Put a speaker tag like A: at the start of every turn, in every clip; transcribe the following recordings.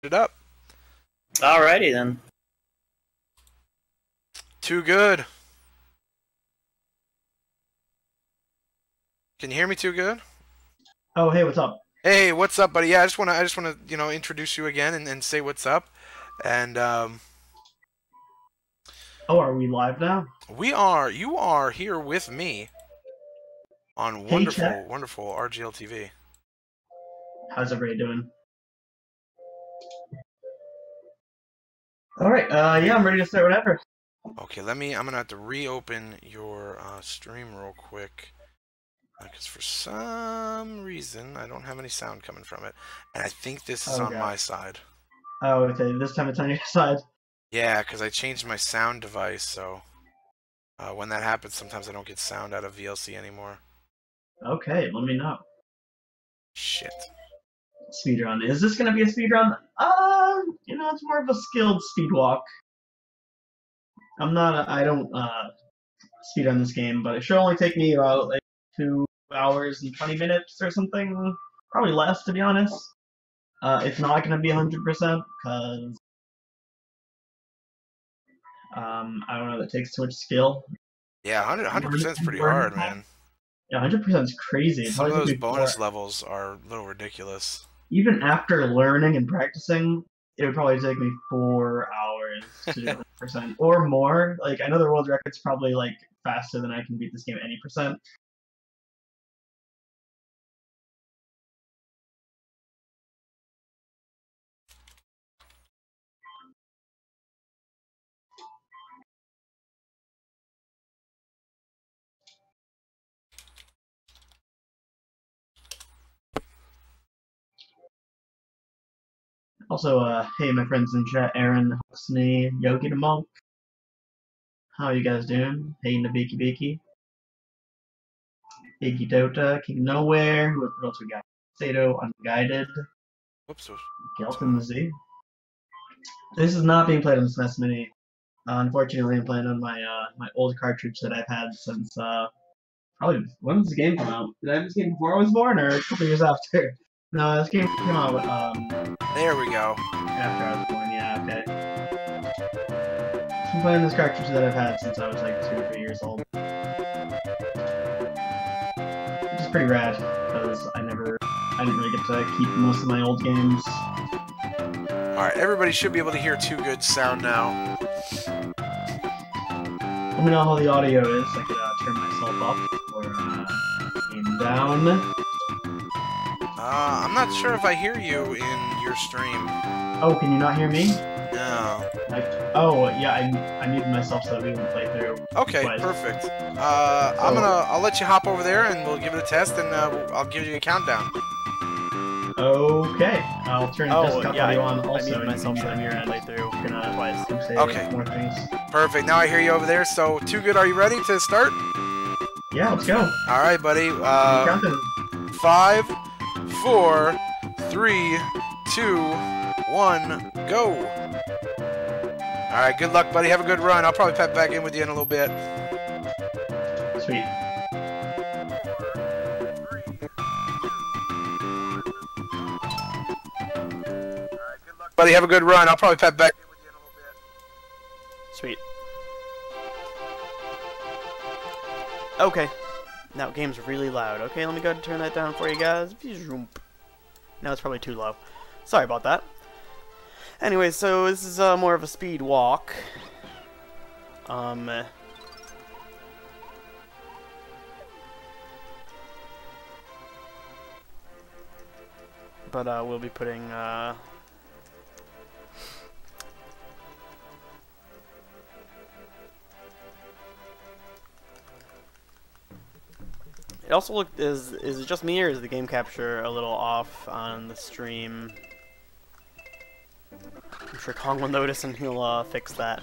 A: it up.
B: Alrighty then.
A: 2woGood. Can you hear me 2woGood?
C: Oh, hey, what's up?
A: Hey, what's up, buddy? Yeah, I just wanna, introduce you again and say what's up. And
C: Oh, are we live now?
A: you are here with me on
C: Hey, chat.
A: wonderful RGL TV.
C: How's everybody doing? All right, yeah, I'm ready to start whenever.
A: Okay, I'm gonna have to reopen your stream real quick. Because for some reason, I don't have any sound coming from it. And I think this is on my side.
C: Oh, okay, this time it's on your side.
A: Yeah, because I changed my sound device, so when that happens, sometimes I don't get sound out of VLC anymore.
C: Okay, let me know.
A: Shit.
C: Speedrun. Is this gonna be a speedrun? It's more of a skilled speed walk. I don't speedrun this game, but it should only take me about like 2 hours and 20 minutes or something. Probably less, to be honest. It's not gonna be 100% because I don't know, that takes too much skill.
A: Yeah, 100% is pretty hard, man.
C: Yeah, 100% is crazy.
A: Some of those bonus levels are a little ridiculous.
C: Even after learning and practicing, it would probably take me 4 hours to do 100% or more. Like, I know the world record's probably like faster than I can beat this game at any percent. Also, hey, my friends in chat, Aaron, Husney, Yogi the Monk. How are you guys doing? Hey, Nabiki Biki. Iggy Dota, King Nowhere. What else we got? Sato, Unguided.
A: Whoops.
C: Gelton Z. This is not being played on the SNES Mini. Unfortunately, I'm playing on my my old cartridge that I've had since probably, when did this game come out? Did I have this game before I was born, or a couple years after? No, this game came out
A: there we go.
C: After I was born, yeah, okay. I'm playing this cartridge that I've had since I was like 2 or 3 years old. Which is pretty rad, because I didn't really get to keep most of my old games.
A: Alright, everybody should be able to hear 2woGood sound now.
C: Let me know how the audio is. I could turn myself up or game down.
A: I'm not sure if I hear you in your stream.
C: Oh, can you not hear me?
A: No.
C: Yeah, I muted myself so that we wouldn't play through.
A: Okay,
C: twice.
A: Perfect. I'll let you hop over there and we'll give it a test and I'll give you a countdown.
C: Okay, I'll turn the desktop audio on also.
B: I muted myself so that we were play through twice.
A: Okay.
C: More things.
A: Perfect. Now I hear you over there. So 2woGood, are you ready to start?
C: Yeah, let's go.
A: All right, buddy. 5, 4, 3, 2, 1, go. All right, good luck, buddy. Have a good run. I'll probably pop back in with you in a little bit.
C: Sweet.
A: Buddy, have a good run. I'll probably pop back in with you in a little bit.
B: Sweet. Okay. Now, game's really loud. Okay, let me go ahead and turn that down for you guys. Now it's probably too low. Sorry about that. Anyway, so this is more of a speed walk. But we'll be putting it also looked is it just me or is the game capture a little off on the stream? I'm sure Kong will notice and he'll fix that.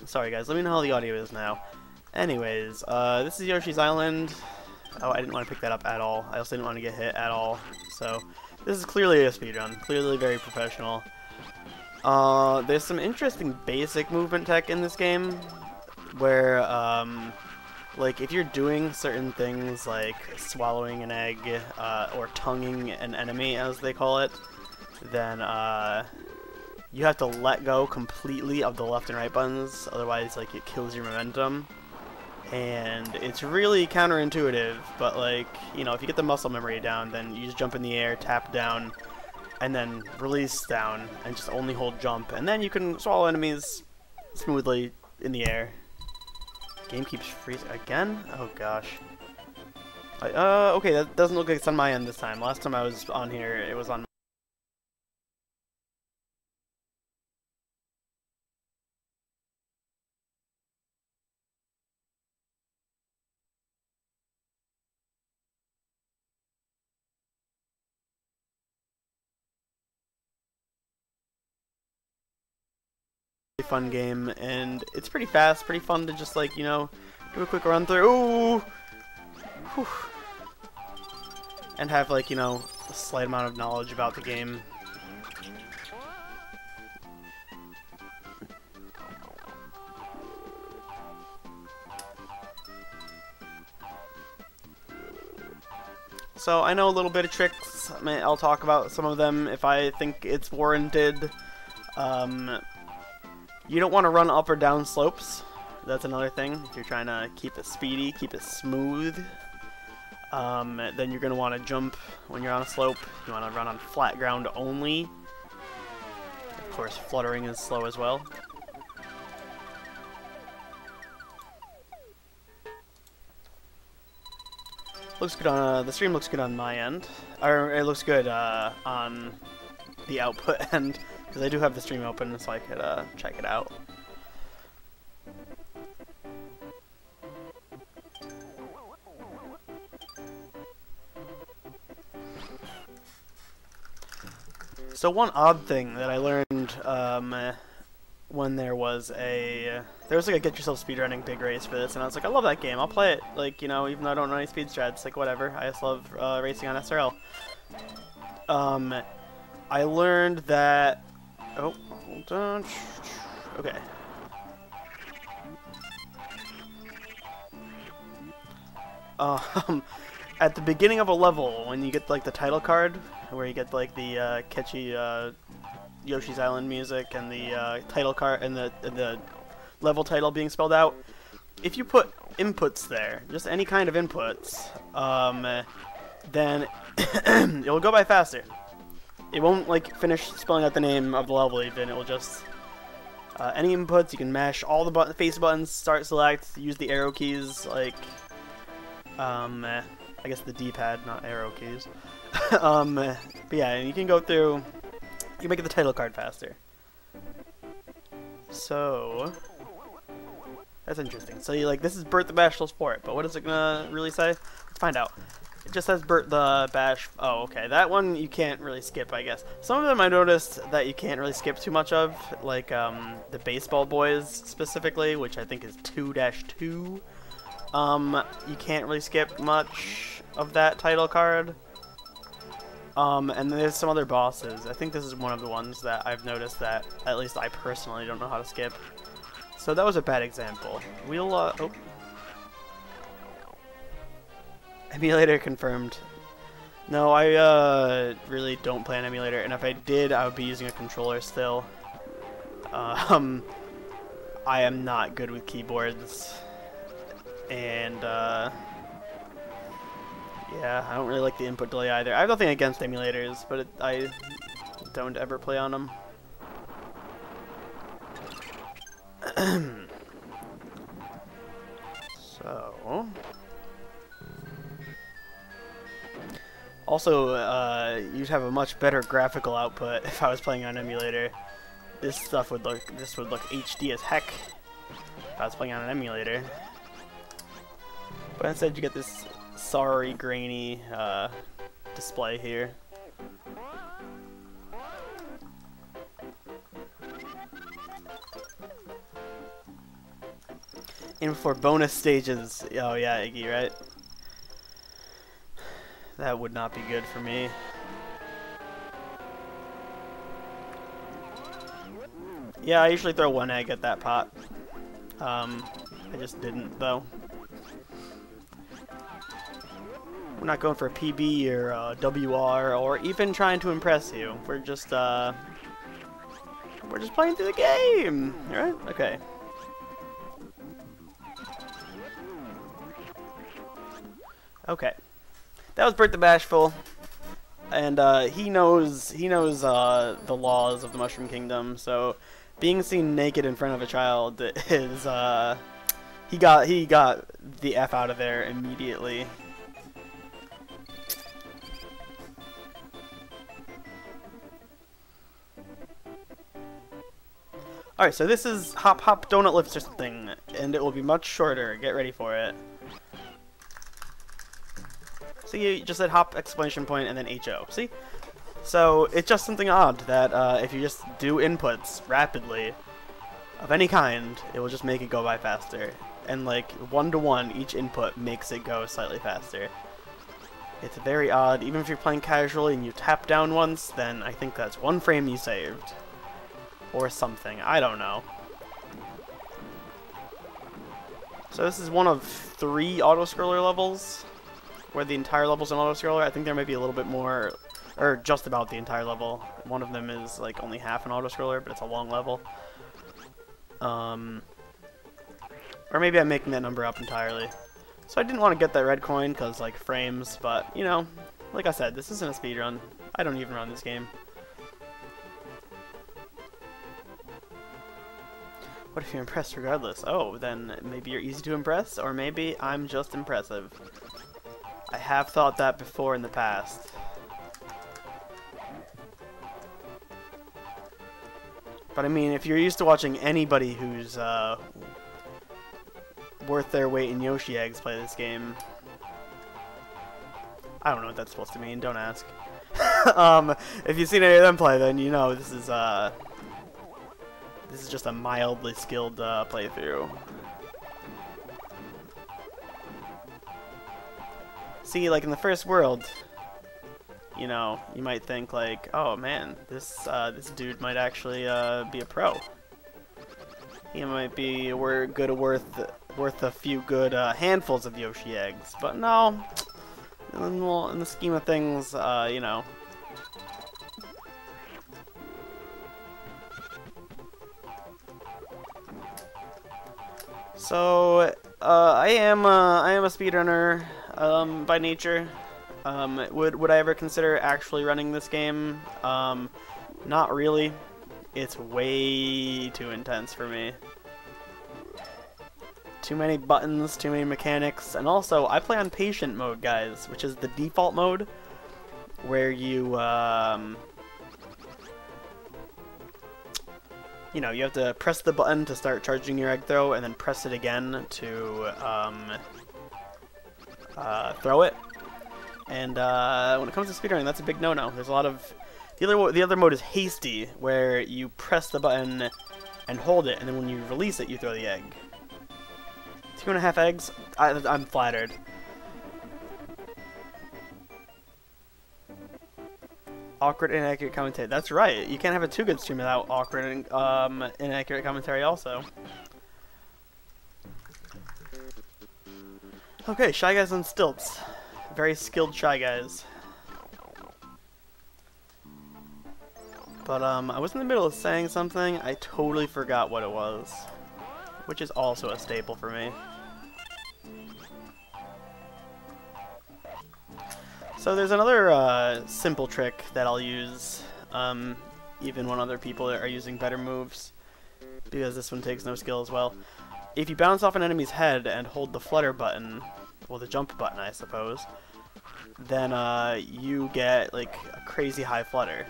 B: Sorry guys, let me know how the audio is now. Anyways, this is Yoshi's Island. Oh, I didn't want to pick that up at all. I also didn't want to get hit at all. So, this is clearly a speedrun. Clearly very professional. There's some interesting basic movement tech in this game, where, like, if you're doing certain things like swallowing an egg or tonguing an enemy, as they call it, then you have to let go completely of the left and right buttons, otherwise like it kills your momentum. And it's really counterintuitive, but like, you know, if you get the muscle memory down, then you just jump in the air, tap down, and then release down, and just only hold jump, and then you can swallow enemies smoothly in the air. Game keeps freezing again? Oh gosh. Okay, that doesn't look like it's on my end this time. Last time I was on here, it was on. Fun game, and it's pretty fast, pretty fun to just like, you know, do a quick run through. Ooh! Whew. And have like, you know, a slight amount of knowledge about the game. So I know a little bit of tricks. I'll talk about some of them if I think it's warranted. You don't want to run up or down slopes. That's another thing. If you're trying to keep it speedy, keep it smooth, then you're going to want to jump when you're on a slope. You want to run on flat ground only. Of course, fluttering is slow as well. Looks good on the stream. Looks good on my end, or it looks good on the output end. Because I do have the stream open, so I could check it out. So one odd thing that I learned when there was like a get yourself speedrunning big race for this, and I was like, I love that game. I'll play it. Like, you know, even though I don't know any speed strats, like whatever. I just love racing on SRL. I learned that. Oh, hold on. Okay. At the beginning of a level, when you get like the title card, where you get like the catchy Yoshi's Island music and the title card and the level title being spelled out, if you put inputs there, just any kind of inputs, then it'll go by faster. It won't like finish spelling out the name of the level even. It will just any inputs. You can mash all the face buttons, start, select, use the arrow keys, like I guess the D-pad, not arrow keys. But yeah, and you can go through. You can make the title card faster. So that's interesting. So you like this is Bert the Bashful Sport, but what is it gonna really say? Let's find out. It just says Bert the Bash. Oh, okay. That one you can't really skip, I guess. Some of them I noticed that you can't really skip too much of, like the Baseball Boys specifically, which I think is 2-2. You can't really skip much of that title card. And there's some other bosses. I think this is one of the ones that I've noticed that at least I personally don't know how to skip. So that was a bad example. We'll oh. Emulator confirmed. No, I really don't play an emulator, and if I did, I would be using a controller still. I am not good with keyboards, and yeah, I don't really like the input delay either. I have nothing against emulators, but I don't ever play on them. So. Also, you'd have a much better graphical output if I was playing on an emulator. This would look HD as heck if I was playing on an emulator. But instead, you get this sorry, grainy display here. And for bonus stages, oh yeah, Iggy, right? That would not be good for me. Yeah, I usually throw one egg at that pot. I just didn't, though. We're not going for a PB or a WR or even trying to impress you. We're just playing through the game, right? Okay. Okay. That was Bert the Bashful, and he knows the laws of the Mushroom Kingdom. So, being seen naked in front of a child is he got the F out of there immediately. Alright, so this is Hop Hop Donut Lifts or something, and it will be much shorter. Get ready for it. See, you just said hop exclamation point and then HO. See? So, it's just something odd that if you just do inputs rapidly of any kind, it will just make it go by faster. And like, 1-to-1, each input makes it go slightly faster. It's very odd. Even if you're playing casually and you tap down once, then I think that's 1 frame you saved. Or something. I don't know. So this is one of 3 auto-scroller levels, where the entire level's an auto-scroller. I think there might be a little bit more, or just about the entire level. One of them is like only half an auto-scroller, but it's a long level. Or maybe I'm making that number up entirely. So I didn't want to get that red coin because like frames, but you know, like I said, this isn't a speedrun. I don't even run this game. What if you're impressed regardless? Oh, then maybe you're easy to impress, or maybe I'm just impressive. I have thought that before in the past. But I mean, if you're used to watching anybody who's worth their weight in Yoshi eggs play this game, I don't know what that's supposed to mean, don't ask. If you've seen any of them play, then you know this is just a mildly skilled playthrough. See, like in the first world, you know, you might think like, oh man, this dude might actually be a pro. He might be worth a few good handfuls of Yoshi eggs, but no. In the scheme of things, you know. So I am a speedrunner by nature. Would I ever consider actually running this game? Not really. It's way too intense for me. Too many buttons, too many mechanics, and also I play on patient mode, guys, which is the default mode where you you know, you have to press the button to start charging your egg throw, and then press it again to throw it. And when it comes to speedrunning, that's a big no-no. There's a lot of the other mode is hasty, where you press the button and hold it, and then when you release it, you throw the egg. 2.5 eggs? I'm flattered. Awkward, inaccurate commentary. That's right. You can't have a 2woGood stream without awkward and inaccurate commentary also. Okay, Shy Guys on stilts. Very skilled Shy Guys. But I was in the middle of saying something. I totally forgot what it was. Which is also a staple for me. So there's another simple trick that I'll use, even when other people are using better moves, because this one takes no skill as well. If you bounce off an enemy's head and hold the flutter button, well, the jump button, I suppose, then you get like a crazy high flutter,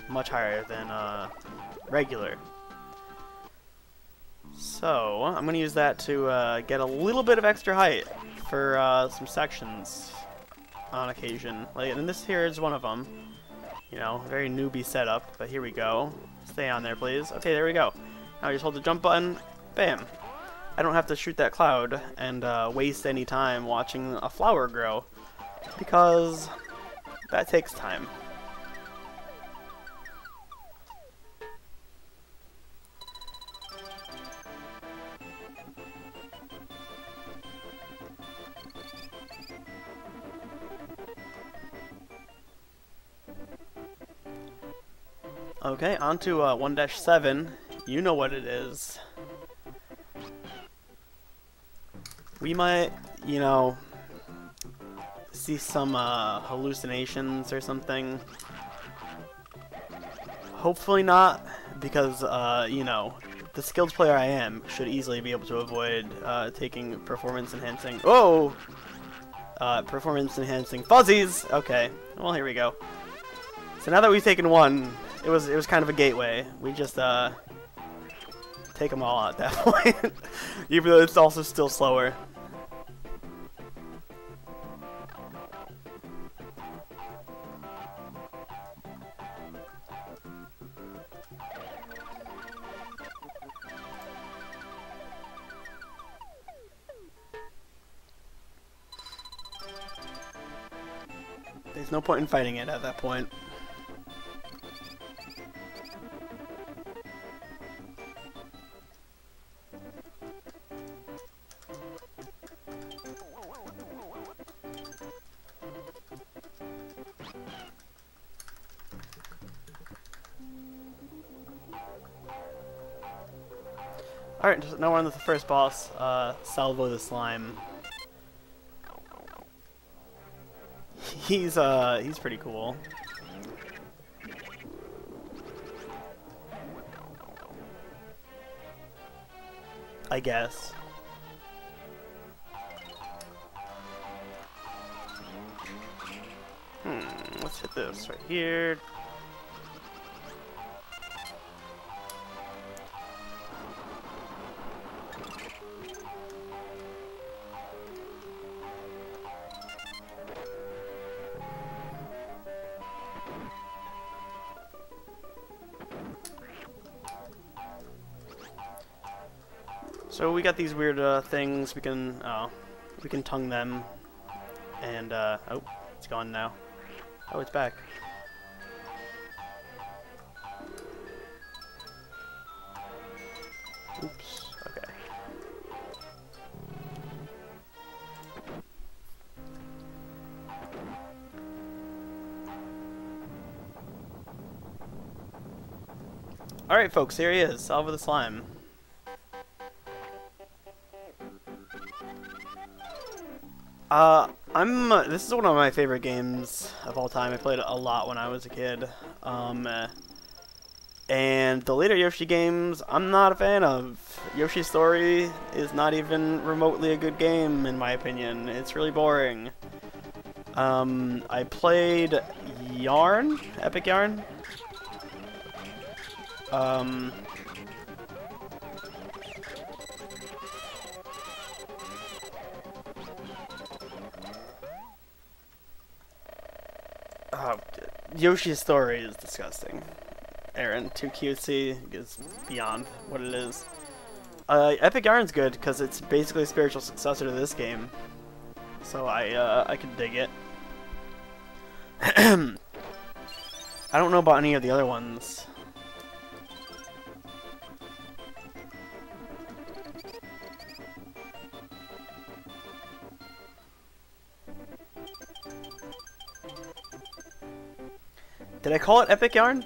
B: much higher than regular. So I'm going to use that to get a little bit of extra height for some sections on occasion. Like, and this here is one of them. You know, very newbie setup, but here we go. Stay on there, please. Okay, there we go. Now I just hold the jump button. Bam. I don't have to shoot that cloud and waste any time watching a flower grow, because that takes time. Okay, on to 1-7. You know what it is. We might, you know, see some hallucinations or something. Hopefully not, because, you know, the skilled player I am should easily be able to avoid taking performance-enhancing... Oh! Performance-enhancing fuzzies! Okay, well, here we go. So now that we've taken one, it was kind of a gateway. We just, take them all out at that point, even though it's also still slower. There's no point in fighting it at that point. Alright, now we're on to the first boss, Salvo the Slime. He's pretty cool. I guess. Let's hit this right here. So we got these weird things. We can tongue them, and oh, it's gone now. Oh, it's back. Oops. Okay. All right, folks. Here he is, Salvo the Slime. This is one of my favorite games of all time. I played it a lot when I was a kid. And the later Yoshi games, I'm not a fan of. Yoshi's Story is not even remotely a good game, in my opinion. It's really boring. I played Yarn? Epic Yarn? Oh, Yoshi's Story is disgusting. Aaron, too cutesy is beyond what it is. Epic Yarn's good because it's basically a spiritual successor to this game, so I can dig it. I don't know about any of the other ones. Did I call it Epic Yarn?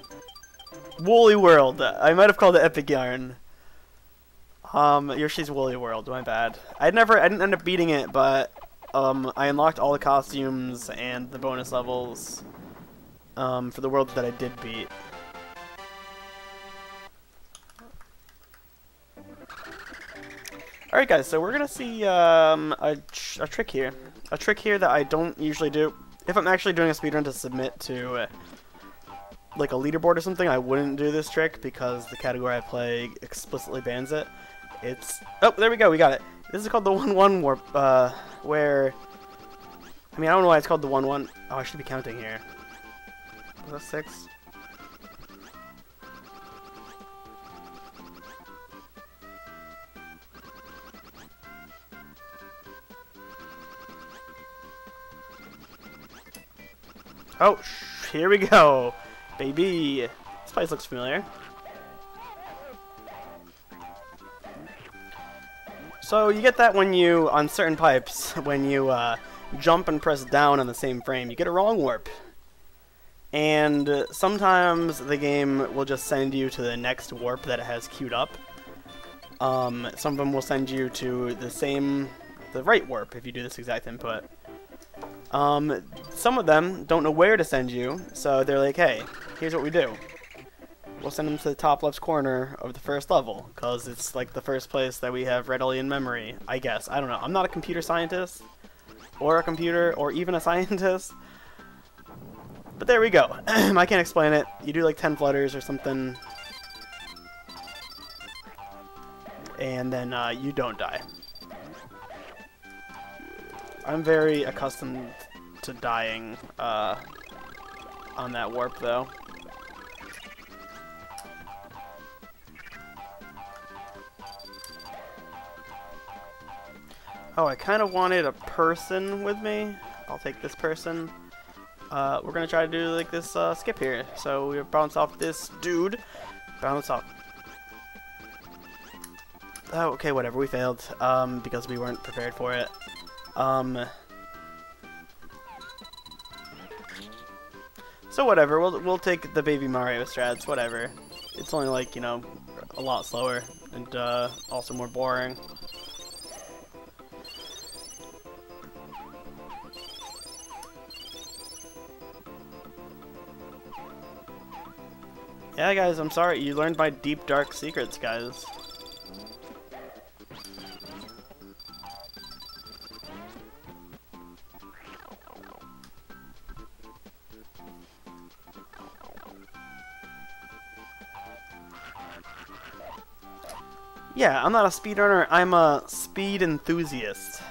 B: Woolly World. I might have called it Epic Yarn. Yoshi's Woolly World. My bad. I didn't end up beating it, but I unlocked all the costumes and the bonus levels for the worlds that I did beat. Alright guys, so we're gonna see a trick here. A trick here that I don't usually do. If I'm actually doing a speedrun to submit to like a leaderboard or something, I wouldn't do this trick because the category I play explicitly bans it. It's... Oh, there we go, we got it. This is called the 1-1 warp, where... I mean, I don't know why it's called the 1-1. Oh, I should be counting here. Was that 6? Oh, here we go, baby. This place looks familiar. So you get that when you, on certain pipes, when you jump and press down on the same frame, you get a wrong warp. And sometimes the game will just send you to the next warp that it has queued up. Some of them will send you to the right warp if you do this exact input. Some of them don't know where to send you, so they're like, hey, here's what we do. We'll send them to the top left corner of the first level, because it's like the first place that we have readily in memory, I guess. I don't know. I'm not a computer scientist, or a computer, or even a scientist. But there we go. I can't explain it. You do like 10 flutters or something, and then you don't die. I'm very accustomed to dying on that warp, though. Oh, I kind of wanted a person with me. I'll take this person. We're going to try to do like this skip here. So we bounce off this dude. Bounce off. Oh, okay, whatever. We failed because we weren't prepared for it. So whatever. We'll take the Baby Mario strats. Whatever. It's only like, you know, a lot slower and also more boring. Yeah, guys, I'm sorry. You learned my deep, dark secrets, guys. Yeah, I'm not a speedrunner. I'm a speed enthusiast.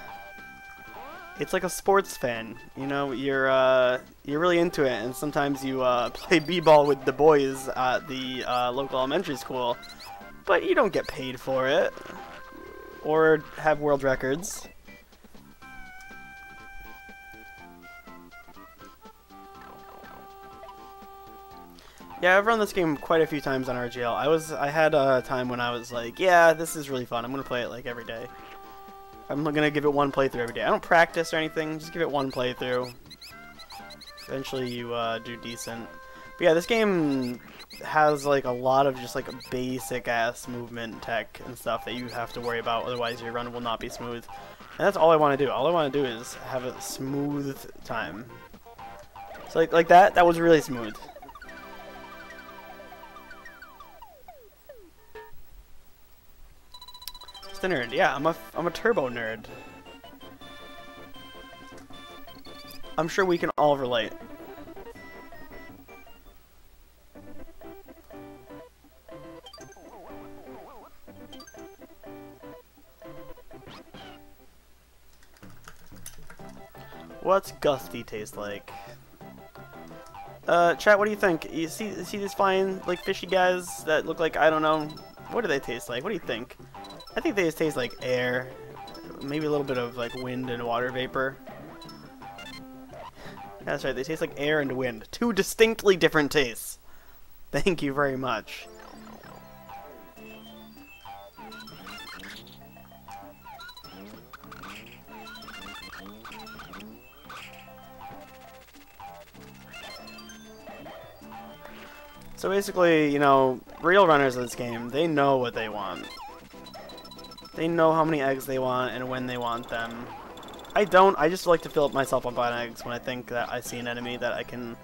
B: It's like a sports fan, you know. You're really into it, and sometimes you play b-ball with the boys at the local elementary school, but you don't get paid for it or have world records. Yeah, I've run this game quite a few times on RGL. I had a time when I was like, yeah, this is really fun. I'm gonna play it like every day. I'm gonna give it one playthrough every day. I don't practice or anything, just give it one playthrough. Eventually you do decent. But yeah, this game has like a lot of just like basic ass movement tech and stuff that you have to worry about, otherwise your run will not be smooth. And that's all I want to do. All I want to do is have a smooth time. So like that was really smooth. The nerd, yeah, I'm a turbo nerd. I'm sure we can all relate. What's Gusty taste like? Chat, what do you think? You see these flying like fishy guys that look like, I don't know, what do they taste like? What do you think? I think they just taste like air, maybe a little bit of like wind and water vapor. That's right, they taste like air and wind. Two distinctly different tastes. Thank you very much. So basically, you know, real runners of this game, they know what they want. They know how many eggs they want and when they want them. I don't. I just like to fill up myself up on eggs when I think that I see an enemy that I can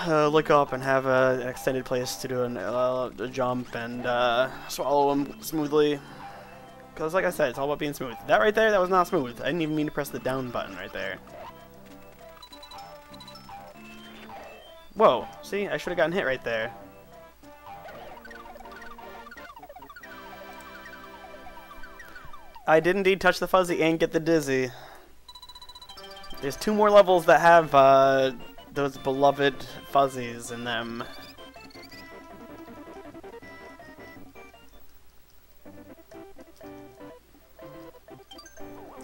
B: look up and have an extended place to do a jump and swallow them smoothly. Because like I said, it's all about being smooth. That right there, that was not smooth. I didn't even mean to press the down button right there. Whoa, see? I should have gotten hit right there. I did indeed touch the fuzzy and get the dizzy. There's 2 more levels that have those beloved fuzzies in them.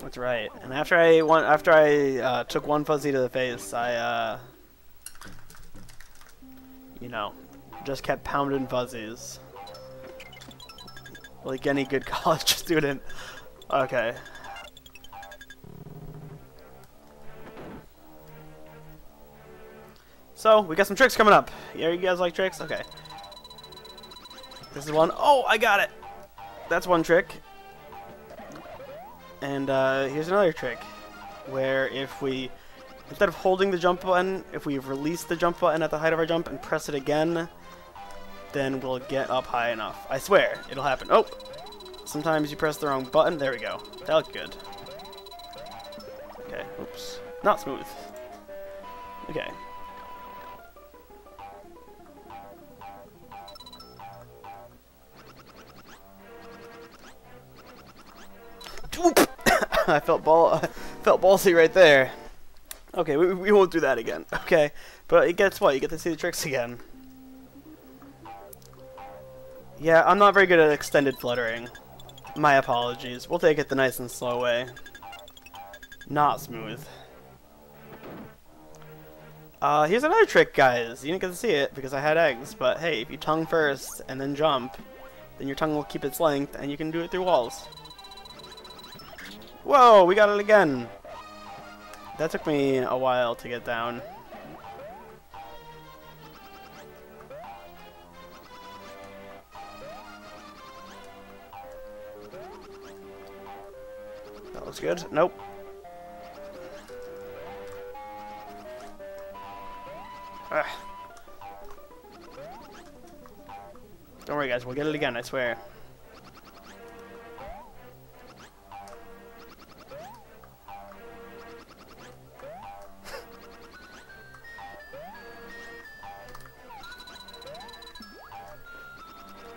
B: That's right. And after I took one fuzzy to the face, I you know, just kept pounding fuzzies. Like any good college student. Okay. So, we got some tricks coming up. Yeah, you guys like tricks? Okay. This is one. Oh, I got it! That's one trick. And here's another trick. Where if we, instead of holding the jump button, if we release the jump button at the height of our jump and press it again, then we'll get up high enough. I swear, it'll happen. Oh! Sometimes you press the wrong button. There we go. That looked good. Okay, oops. Not smooth. Okay. I felt ballsy right there. Okay, we won't do that again. Okay, but guess what? You get to see the tricks again. Yeah, I'm not very good at extended fluttering. My apologies. We'll take it the nice and slow way. Not smooth. Here's another trick, guys. You didn't get to see it because I had eggs, but hey, if you tongue first and then jump, then your tongue will keep its length and you can do it through walls. Whoa, we got it again. That took me a while to get down. That looks good. Nope. Ugh. Don't worry, guys. We'll get it again, I swear.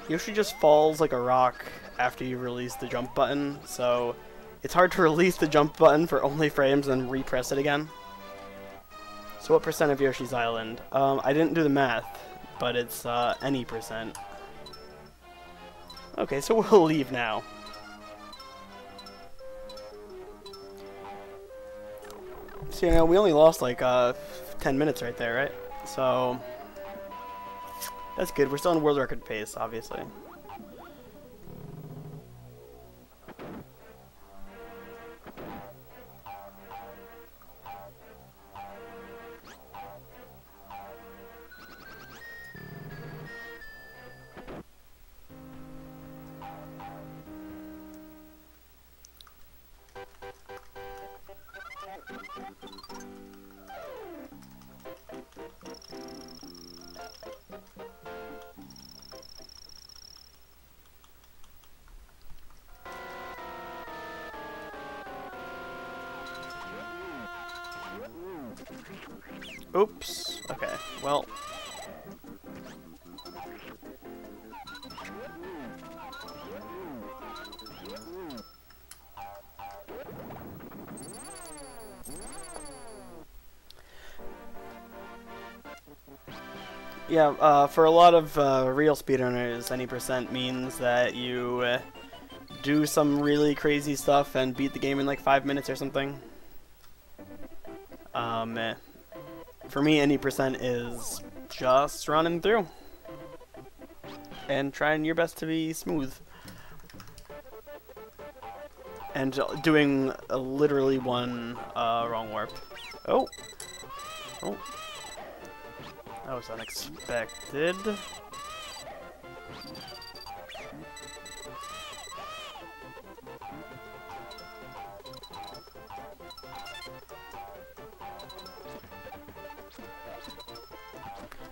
B: Yoshi just falls like a rock after you release the jump button, so it's hard to release the jump button for only frames and then repress it again. So what percent of Yoshi's Island? I didn't do the math, but it's any percent. Okay, so we'll leave now. So, you know, we only lost like 10 minutes right there, right? So that's good. We're still on world record pace, obviously. Oops. Okay, well. Yeah, for a lot of real speedrunners, any percent means that you do some really crazy stuff and beat the game in like 5 minutes or something. For me, any percent is just running through and trying your best to be smooth and doing literally one wrong warp. Oh, oh, that was unexpected.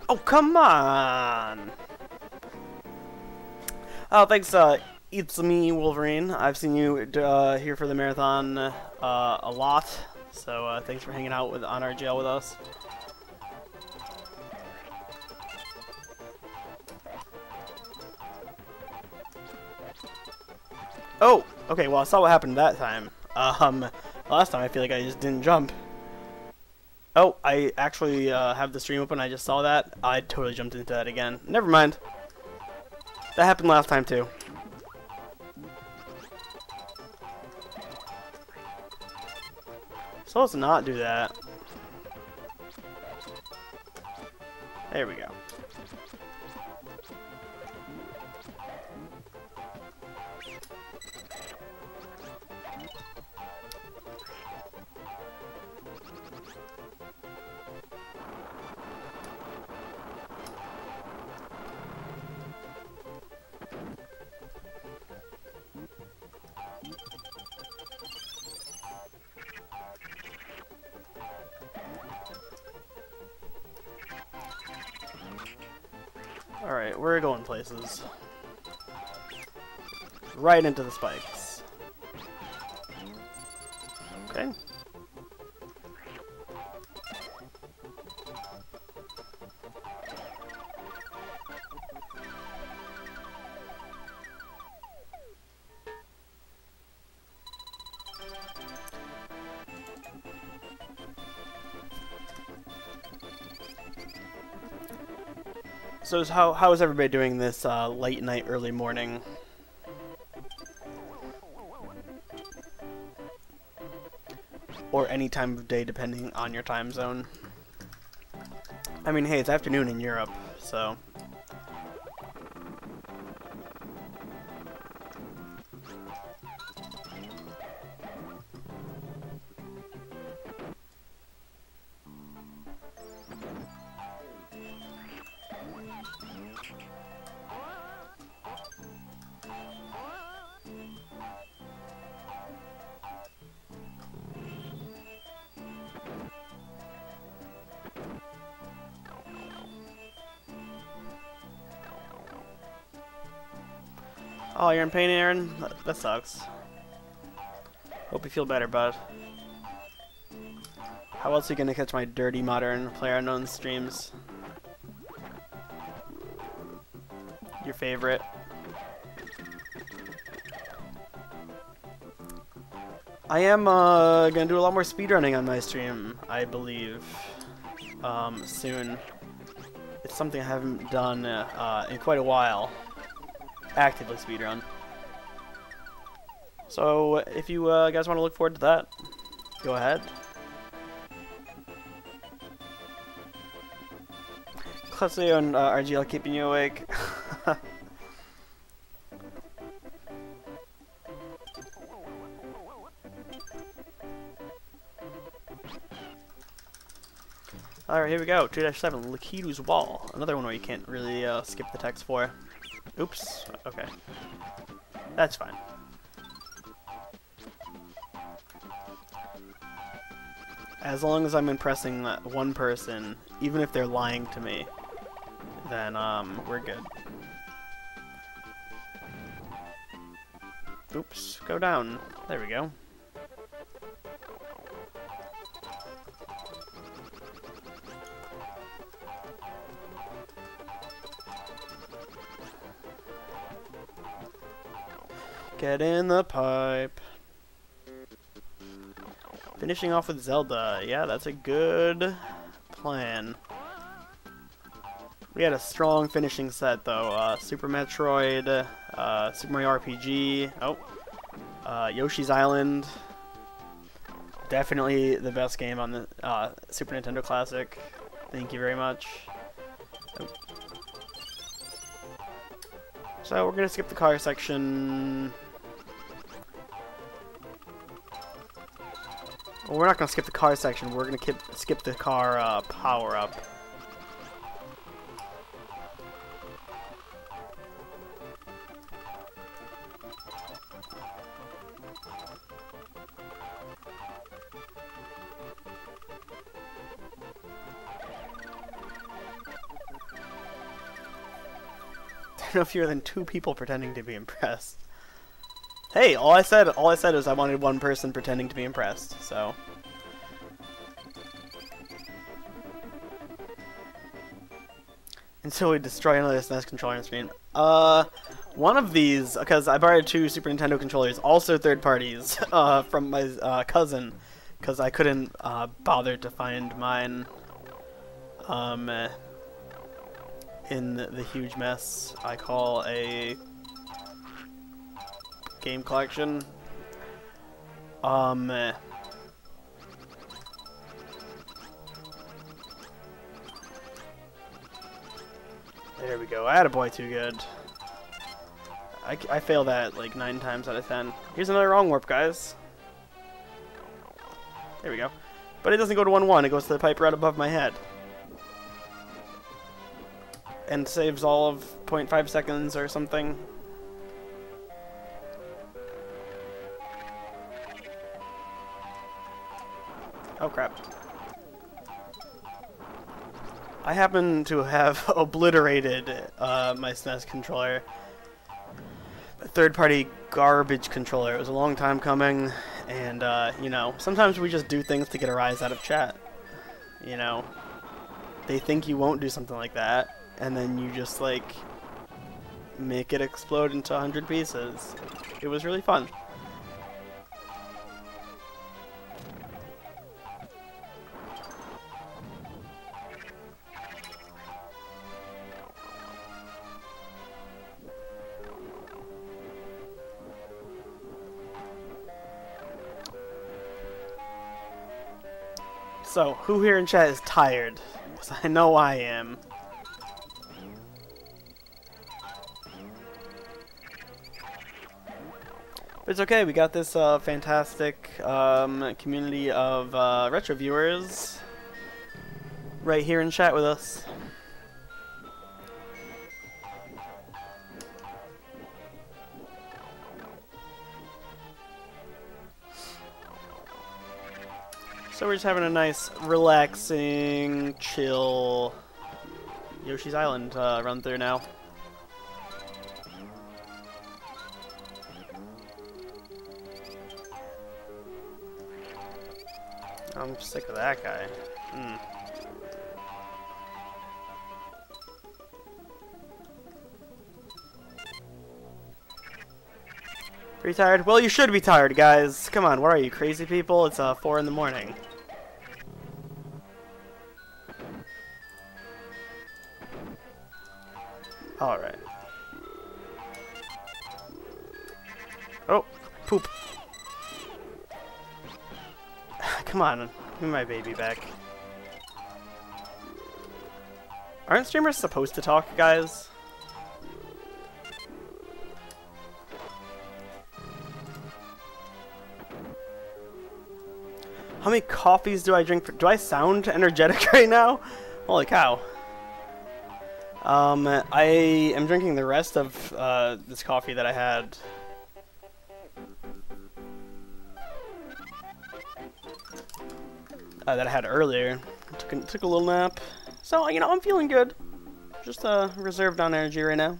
B: Oh, come on! Oh, thanks, It's Me, Wolverine. I've seen you here for the marathon a lot, so thanks for hanging out on our jail with us. Oh! Okay, well, I saw what happened that time. Last time I feel like I just didn't jump. Oh, I actually have the stream open. I just saw that. I totally jumped into that again. Never mind. That happened last time too. So let's not do that. There we go. Alright, we're going places. Right into the spikes. Okay. So how is everybody doing this late night, early morning? Or any time of day, depending on your time zone. I mean, hey, it's afternoon in Europe, so... Oh, you're in pain, Aaron? That sucks. Hope you feel better, bud. How else are you gonna catch my dirty modern PlayerUnknown streams? Your favorite. I am gonna do a lot more speedrunning on my stream, I believe, soon. It's something I haven't done in quite a while. Actively speedrun. So if you guys want to look forward to that, go ahead. Clutzy and RGL keeping you awake. Alright, here we go. 2-7, Lakidu's Wall. Another one where you can't really skip the text for. Oops. Okay. That's fine. As long as I'm impressing one person, even if they're lying to me, then we're good. Oops. Go down. There we go. Get in the pipe. Finishing off with Zelda. Yeah, that's a good plan. We had a strong finishing set, though. Super Metroid, Super Mario RPG. Oh. Yoshi's Island. Definitely the best game on the Super Nintendo Classic. Thank you very much. Oh. So we're going to skip the car section. Well, we're not going to skip the car section, we're going to skip the car power-up. No fewer than 2 people pretending to be impressed. Hey, all I said was I wanted one person pretending to be impressed, so. Until we destroy another SNES controller on screen. One of these, because I borrowed 2 Super Nintendo controllers, also third parties, from my cousin, because I couldn't bother to find mine in the huge mess I call a game collection. There we go. Attaboy, 2woGood. I fail that like 9 times out of 10. Here's another wrong warp, guys. There we go. But it doesn't go to 1-1. It goes to the pipe right above my head. And saves all of 0.5 seconds or something. Oh crap. I happen to have obliterated my SNES controller. A third-party garbage controller. It was a long time coming, and, you know, sometimes we just do things to get a rise out of chat. You know, they think you won't do something like that, and then you just, like, make it explode into 100 pieces. It was really fun. So, who here in chat is tired? Because I know I am. But it's okay, we got this fantastic community of retro viewers right here in chat with us. So we're just having a nice, relaxing, chill Yoshi's Island run through now. I'm sick of that guy. Pretty tired? Well, you should be tired, guys. Come on, what are you, crazy people? It's 4 in the morning. Alright. Oh, poop. Come on, give me my baby back. Aren't streamers supposed to talk, guys? How many coffees do I drink? Do I sound energetic right now? Holy cow. I am drinking the rest of this coffee that I had. That I had earlier. Took a little nap. So, you know, I'm feeling good. Just reserved on energy right now.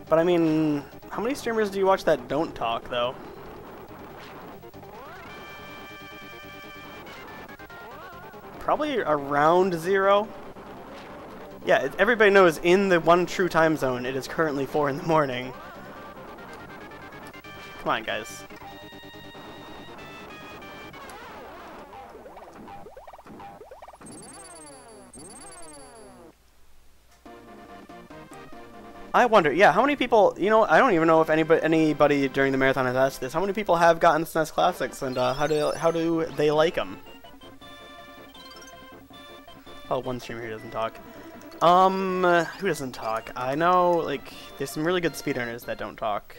B: But I mean, how many streamers do you watch that don't talk, though? Probably around 0. Yeah, everybody knows in the one true time zone, it is currently 4 in the morning. Come on, guys. I wonder, yeah, how many people, you know, I don't even know if anybody during the marathon has asked this. How many people have gotten SNES Classics, and how do they like them? Oh, one streamer here doesn't talk. Who doesn't talk? I know, like, there's some really good speedrunners that don't talk.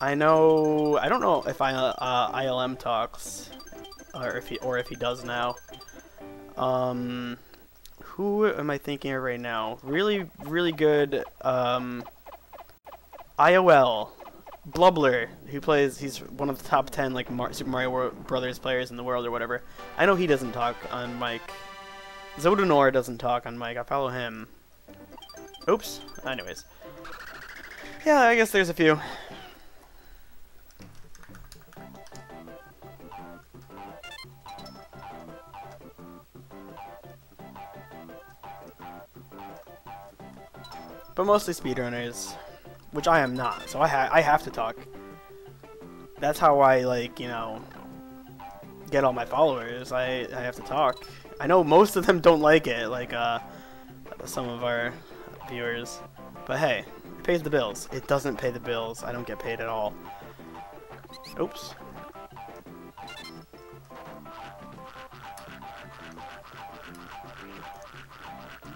B: I know, I don't know if ILM talks, or if he does now. Who am I thinking of right now? Really, really good, IOL. Blubbler, who plays, he's one of the top 10, like, Super Mario Brothers players in the world or whatever. I know he doesn't talk on mic. Zodanor doesn't talk on mic, I follow him. Oops. Anyways. Yeah, I guess there's a few. But mostly speedrunners, which I am not, so I have to talk. That's how I, like, you know, get all my followers. I have to talk. I know most of them don't like it, like some of our viewers, but hey, it pays the bills. It doesn't pay the bills. I don't get paid at all. Oops.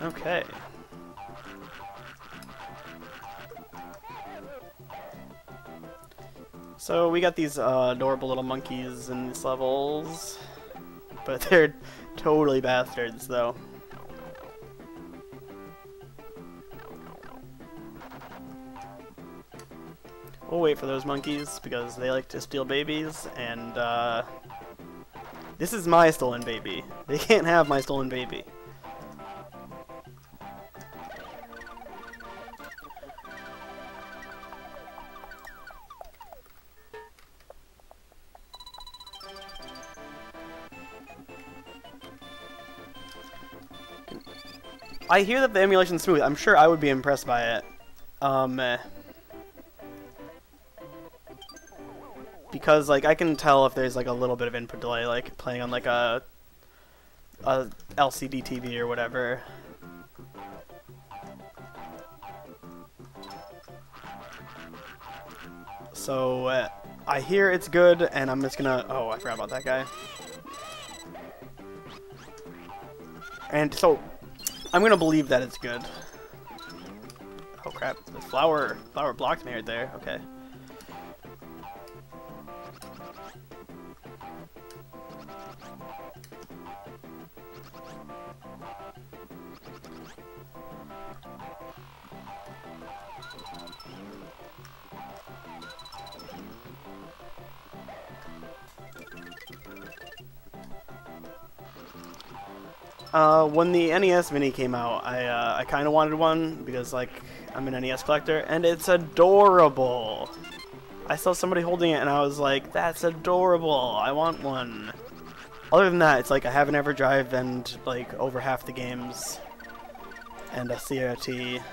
B: Okay. So we got these adorable little monkeys in these levels, but they're totally bastards, though. We'll wait for those monkeys because they like to steal babies, and this is my stolen baby. They can't have my stolen baby. I hear that the emulation's smooth. I'm sure I would be impressed by it. Because like I can tell if there's like a little bit of input delay, like playing on like a LCD TV or whatever. So I hear it's good, and I'm just gonna. Oh, I forgot about that guy. And so I'm gonna believe that it's good. Oh crap! The flower blocked me right there. Okay. When the NES Mini came out, I kind of wanted one because, like, I'm an NES collector, and it's adorable. I saw somebody holding it, and I was like, that's adorable. I want one. Other than that, it's like I haven't ever driven, like, over half the games, and a CRT.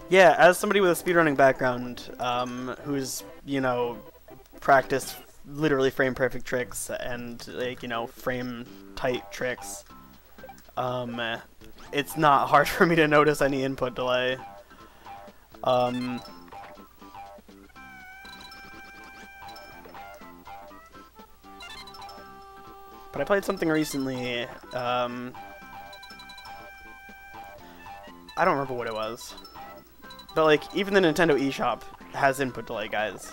B: Yeah, as somebody with a speedrunning background, who's, you know, practiced literally frame-perfect tricks and, like, you know, frame-tight tricks, it's not hard for me to notice any input delay. But I played something recently, I don't remember what it was. But, like, even the Nintendo eShop has input delay, guys.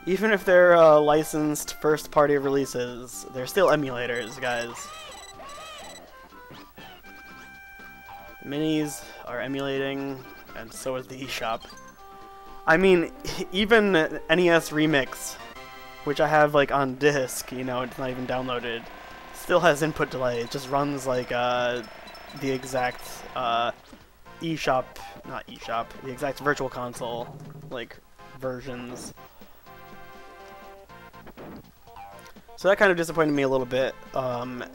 B: Even if they're licensed first-party releases, they're still emulators, guys. The minis are emulating, and so is the eShop. I mean, even NES Remix, which I have like on disc, you know, it's not even downloaded, still has input delay. It just runs like the exact eShop, not eShop, the exact Virtual Console like versions. So that kind of disappointed me a little bit,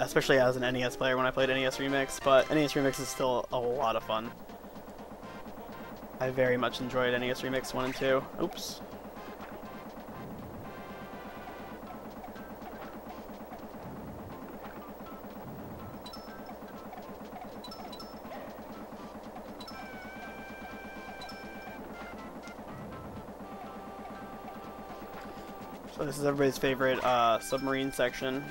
B: especially as an NES player when I played NES Remix, but NES Remix is still a lot of fun. I very much enjoyed NES Remix 1 and 2. Oops. So this is everybody's favorite submarine section.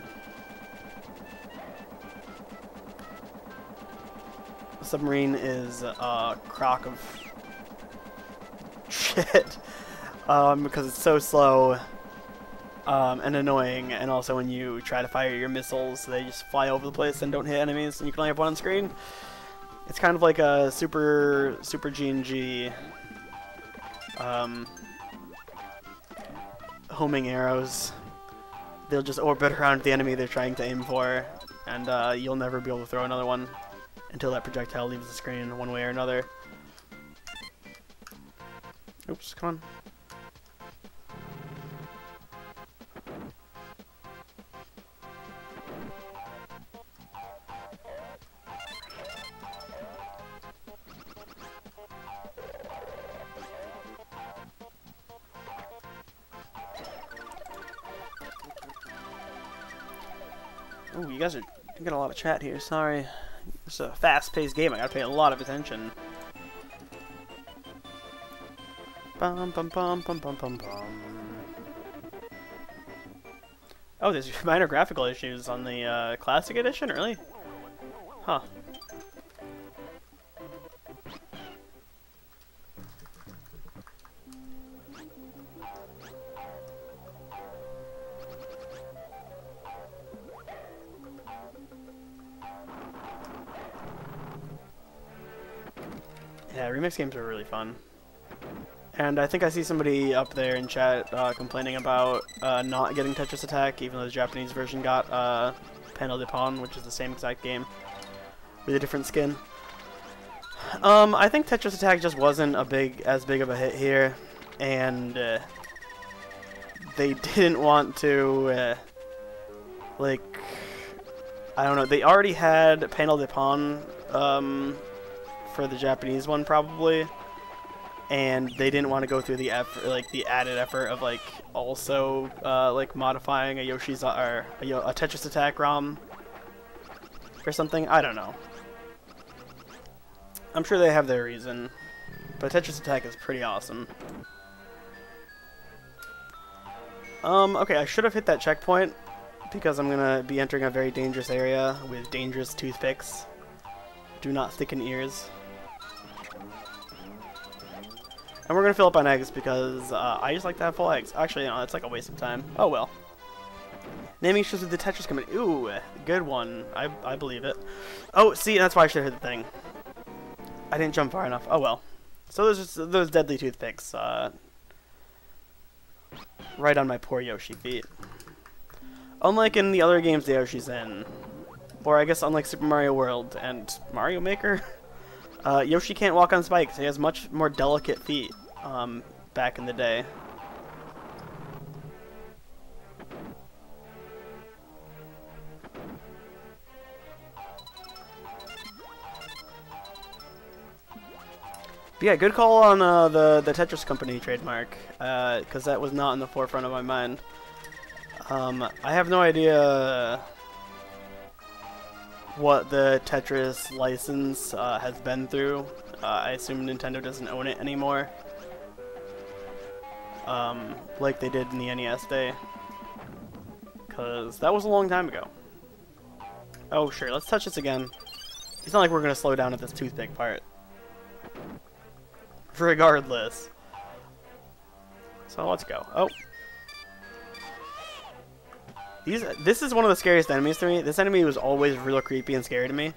B: The submarine is a crock of shit because it's so slow and annoying, and also when you try to fire your missiles, they just fly over the place and don't hit enemies, and you can only have one on screen. It's kind of like a super G&G homing arrows. They'll just orbit around the enemy they're trying to aim for, and you'll never be able to throw another one until that projectile leaves the screen one way or another. Oops, come on. Ooh, you guys are getting a lot of chat here. Sorry. It's a fast-paced game. I gotta pay a lot of attention. Bum bum bum bum bum bum bum. Oh, there's minor graphical issues on the Classic Edition? Really? Huh. Yeah, remix games are really fun. And I think I see somebody up there in chat complaining about not getting Tetris Attack, even though the Japanese version got Panel de Pon, which is the same exact game with a different skin. I think Tetris Attack just wasn't as big of a hit here, and they didn't want to like, I don't know. They already had Panel de Pon for the Japanese one probably. And they didn't want to go through the effort, like the added effort of like also like modifying a Yoshi's or a Tetris Attack ROM or something. I don't know. I'm sure they have their reason, but Tetris Attack is pretty awesome. Okay, I should have hit that checkpoint because I'm gonna be entering a very dangerous area with dangerous toothpicks. Do not stick in ears. And we're going to fill up on eggs because I just like to have full eggs. Actually, no, it's like a waste of time. Oh well. Naming issues with the Tetris community. Ooh, good one. I believe it. Oh, see, that's why I should have hit the thing. I didn't jump far enough. Oh well. So there's just those deadly toothpicks. Right on my poor Yoshi feet. Unlike in the other games the Yoshi's in, or I guess unlike Super Mario World and Mario Maker, Yoshi can't walk on spikes. He has much more delicate feet back in the day. But yeah, good call on the Tetris Company trademark, because that was not in the forefront of my mind. I have no idea what the Tetris license has been through. I assume Nintendo doesn't own it anymore, like they did in the NES day, because that was a long time ago. Oh sure, let's touch this again. It's not like we're going to slow down at this toothpick part. Regardless. So let's go. Oh. This is one of the scariest enemies to me. This enemy was always real creepy and scary to me.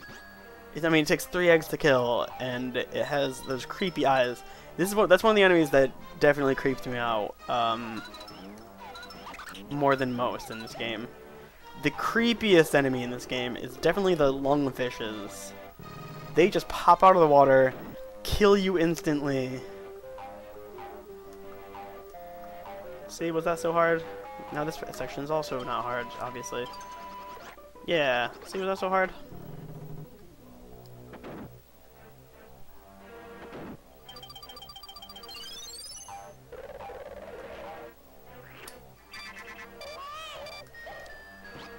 B: I mean, it takes 3 eggs to kill, and it has those creepy eyes. That's one of the enemies that definitely creeped me out more than most in this game. The creepiest enemy in this game is definitely the lungfishes. They just pop out of the water, kill you instantly. See, was that so hard? Now this section is also not hard, obviously. Yeah, see, was that so hard?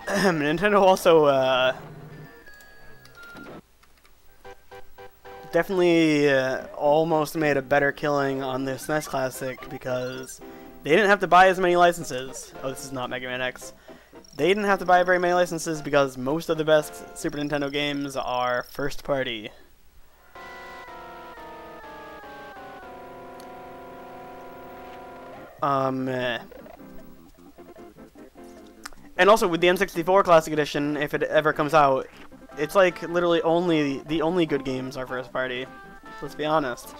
B: Nintendo also definitely almost made a better killing on the SNES Classic because they didn't have to buy as many licenses. Oh, this is not Mega Man X. They didn't have to buy very many licenses because most of the best Super Nintendo games are first party. And also with the N64 Classic Edition, if it ever comes out, it's like literally the only good games are first party. Let's be honest.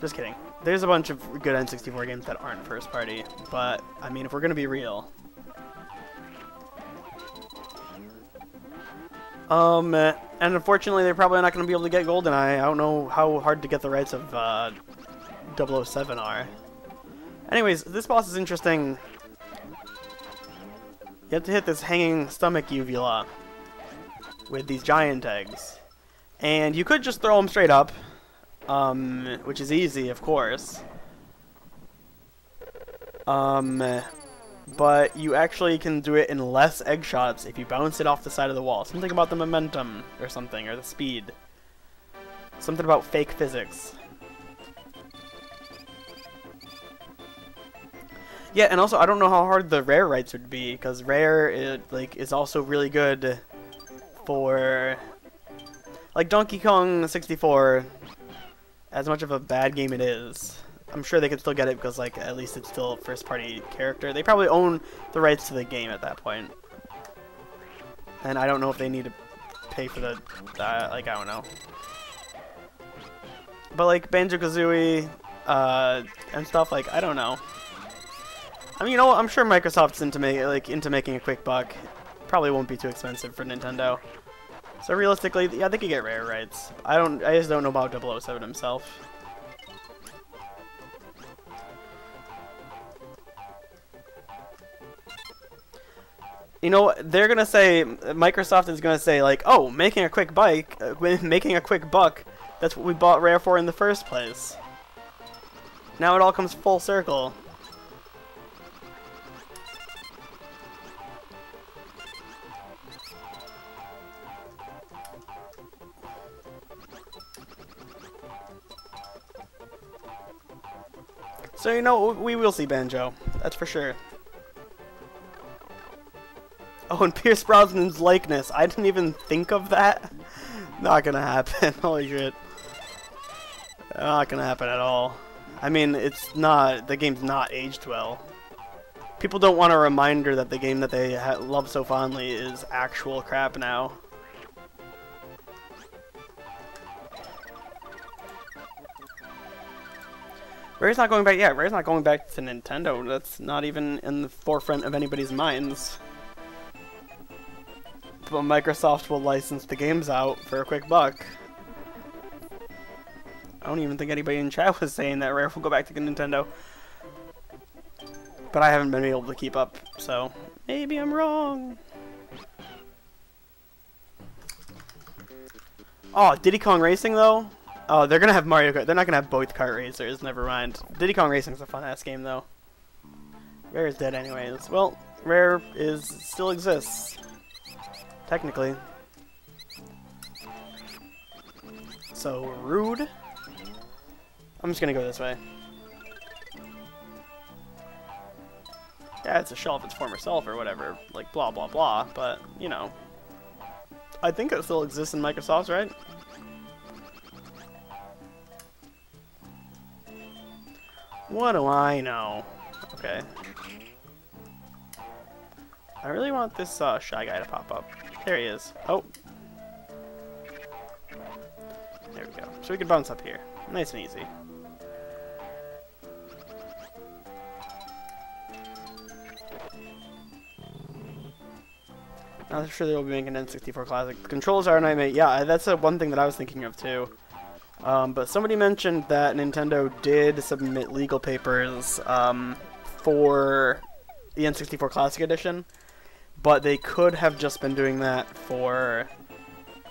B: Just kidding. There's a bunch of good N64 games that aren't first party, but I mean, if we're gonna be real. And unfortunately, they're probably not gonna be able to get GoldenEye. I don't know how hard to get the rights of 007 are. Anyways, this boss is interesting. You have to hit this hanging stomach uvula with these giant eggs. And you could just throw them straight up, which is easy, of course. But you actually can do it in less egg shots if you bounce it off the side of the wall. Something about the momentum or something, or the speed. Something about fake physics. Yeah, and also I don't know how hard the rare rights would be, because rare is also really good for like Donkey Kong 64. As much of a bad game it is, I'm sure they could still get it because like at least it's still a first-party character. They probably own the rights to the game at that point, and I don't know if they need to pay for the like I don't know. But like Banjo-Kazooie and stuff, like I don't know. I mean, you know what? I'm sure Microsoft's into making a quick buck. Probably won't be too expensive for Nintendo. So realistically, yeah, they could get rare rights. I just don't know about 007 himself. You know, they're gonna say, Microsoft is gonna say like, oh, making a quick buck. That's what we bought Rare for in the first place. Now it all comes full circle. So, you know, we will see Banjo. That's for sure. Oh, and Pierce Brosnan's likeness. I didn't even think of that. Not gonna happen. Holy shit. Not gonna happen at all. I mean, it's not... The game's not aged well. People don't want a reminder that the game that they love so fondly is actual crap now. Rare's not going back. Yeah, Rare's not going back to Nintendo. That's not even in the forefront of anybody's minds. But Microsoft will license the games out for a quick buck. I don't even think anybody in chat was saying that Rare will go back to Nintendo. But I haven't been able to keep up, so maybe I'm wrong. Oh, Diddy Kong Racing though? Oh, they're gonna have Mario Kart. They're not gonna have both kart racers. Never mind. Diddy Kong Racing's a fun ass game though. Rare is dead anyways. Well, Rare still exists. Technically. So rude. I'm just gonna go this way. Yeah, it's a shell of its former self or whatever. Like blah blah blah. But you know, I think it still exists in Microsoft's, right? What do I know? Okay. I really want this Shy Guy to pop up. There he is. Oh. There we go. So we can bounce up here. Nice and easy. I'm sure they will be making an N64 Classic. The controls are a nightmare. Yeah, that's one thing that I was thinking of too. But somebody mentioned that Nintendo did submit legal papers for the N64 Classic Edition, but they could have just been doing that for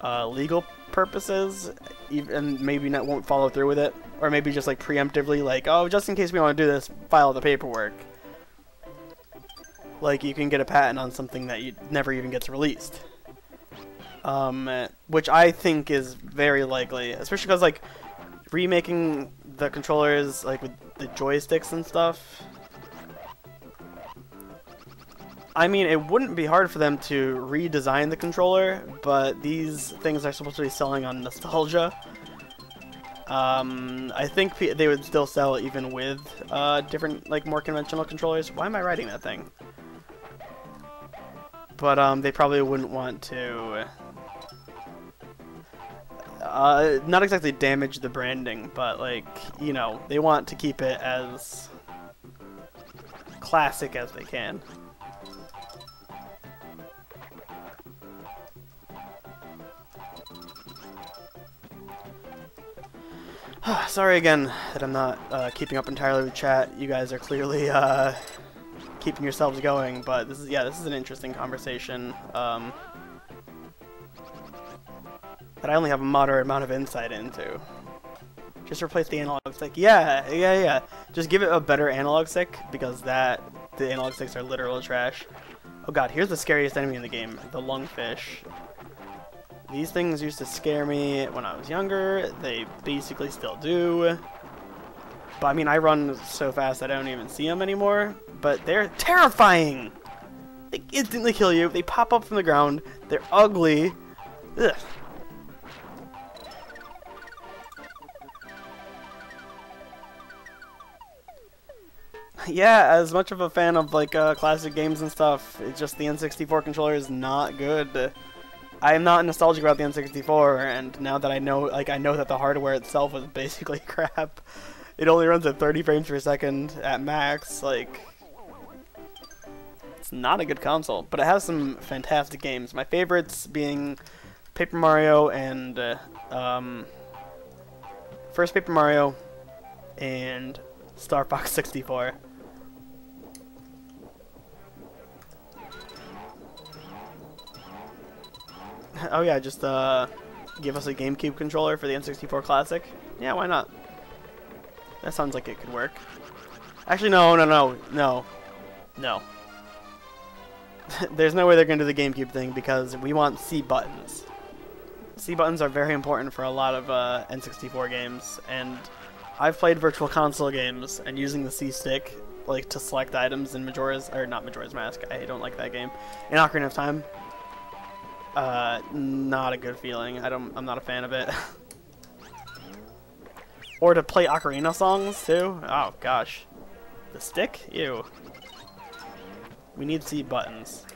B: legal purposes, and maybe won't follow through with it, or maybe just like preemptively, like, oh, just in case we want to do this, file the paperwork. Like you can get a patent on something that never even gets released. Which I think is very likely, especially because like remaking the controllers like with the joysticks and stuff. I mean, it wouldn't be hard for them to redesign the controller, but these things are supposed to be selling on nostalgia. I think they would still sell even with different, like, more conventional controllers. Why am I writing that thing? But they probably wouldn't want to not exactly damage the branding, but like, you know, they want to keep it as classic as they can. Sorry again that I'm not keeping up entirely with chat. You guys are clearly keeping yourselves going, but this is an interesting conversation that I only have a moderate amount of insight into. Just replace the analog stick. Yeah. Just give it a better analog stick, because the analog sticks are literal trash. Oh god, here's the scariest enemy in the game, the lungfish. These things used to scare me when I was younger. They basically still do. But I mean, I run so fast I don't even see them anymore. But they're terrifying! They instantly kill you, they pop up from the ground, they're ugly. Ugh. Yeah, as much of a fan of like classic games and stuff, it's just the N64 controller is not good. I am not nostalgic about the N64, and now that I know that the hardware itself is basically crap. It only runs at 30 frames per second at max. Like, it's not a good console, but it has some fantastic games. My favorites being Paper Mario and first Paper Mario and Star Fox 64. Oh yeah, just give us a GameCube controller for the N64 Classic. Yeah, why not? That sounds like it could work. Actually, no. There's no way they're going to do the GameCube thing because we want C buttons. C buttons are very important for a lot of N64 games, and I've played Virtual Console games and using the C stick like to select items in not Majora's Mask. I don't like that game. In Ocarina of Time. Not a good feeling. I'm not a fan of it. Or to play Ocarina songs too. Oh gosh. The stick? Ew. We need C buttons.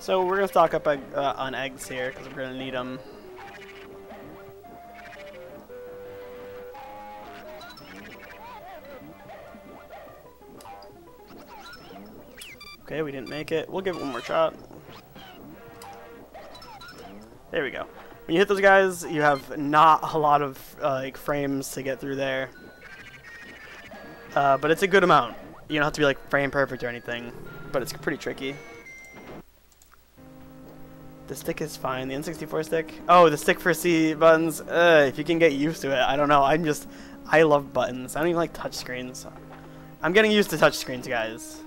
B: So we're gonna stock up on eggs here because we're gonna need them. Okay, we didn't make it. We'll give it one more shot. There we go. When you hit those guys, you have not a lot of like frames to get through there, but it's a good amount. You don't have to be like frame perfect or anything, but it's pretty tricky. The stick is fine. The N64 stick? Oh, the stick for C buttons. If you can get used to it. I don't know. I love buttons. I don't even like touchscreens. I'm getting used to touchscreens, guys.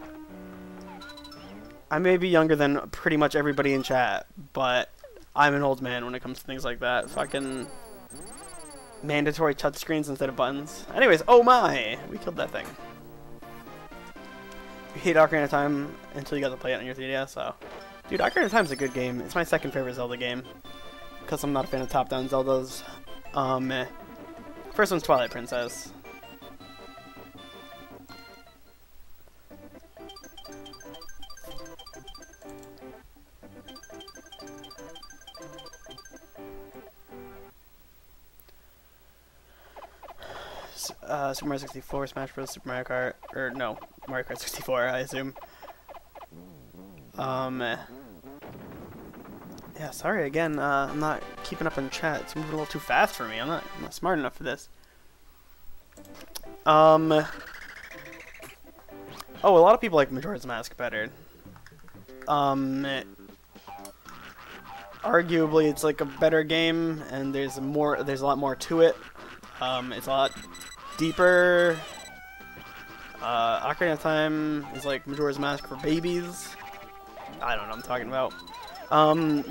B: I may be younger than pretty much everybody in chat, but I'm an old man when it comes to things like that. Fucking mandatory touchscreens instead of buttons. Anyways, oh my! We killed that thing. You hate Ocarina of Time until you got to play it on your 3DS, so... Dude, Ocarina of Time's a good game. It's my second favorite Zelda game. Because I'm not a fan of top-down Zeldas. First one's Twilight Princess. Super Mario 64, Smash Bros, Super Mario Kart, or no, Mario Kart 64, I assume. Yeah, sorry again, I'm not keeping up in chat. It's moving a little too fast for me. I'm not smart enough for this. Oh, a lot of people like Majora's Mask better. Arguably it's like a better game, and there's a lot more to it. It's a lot deeper. Ocarina of Time is like Majora's Mask for babies. I don't know what I'm talking about.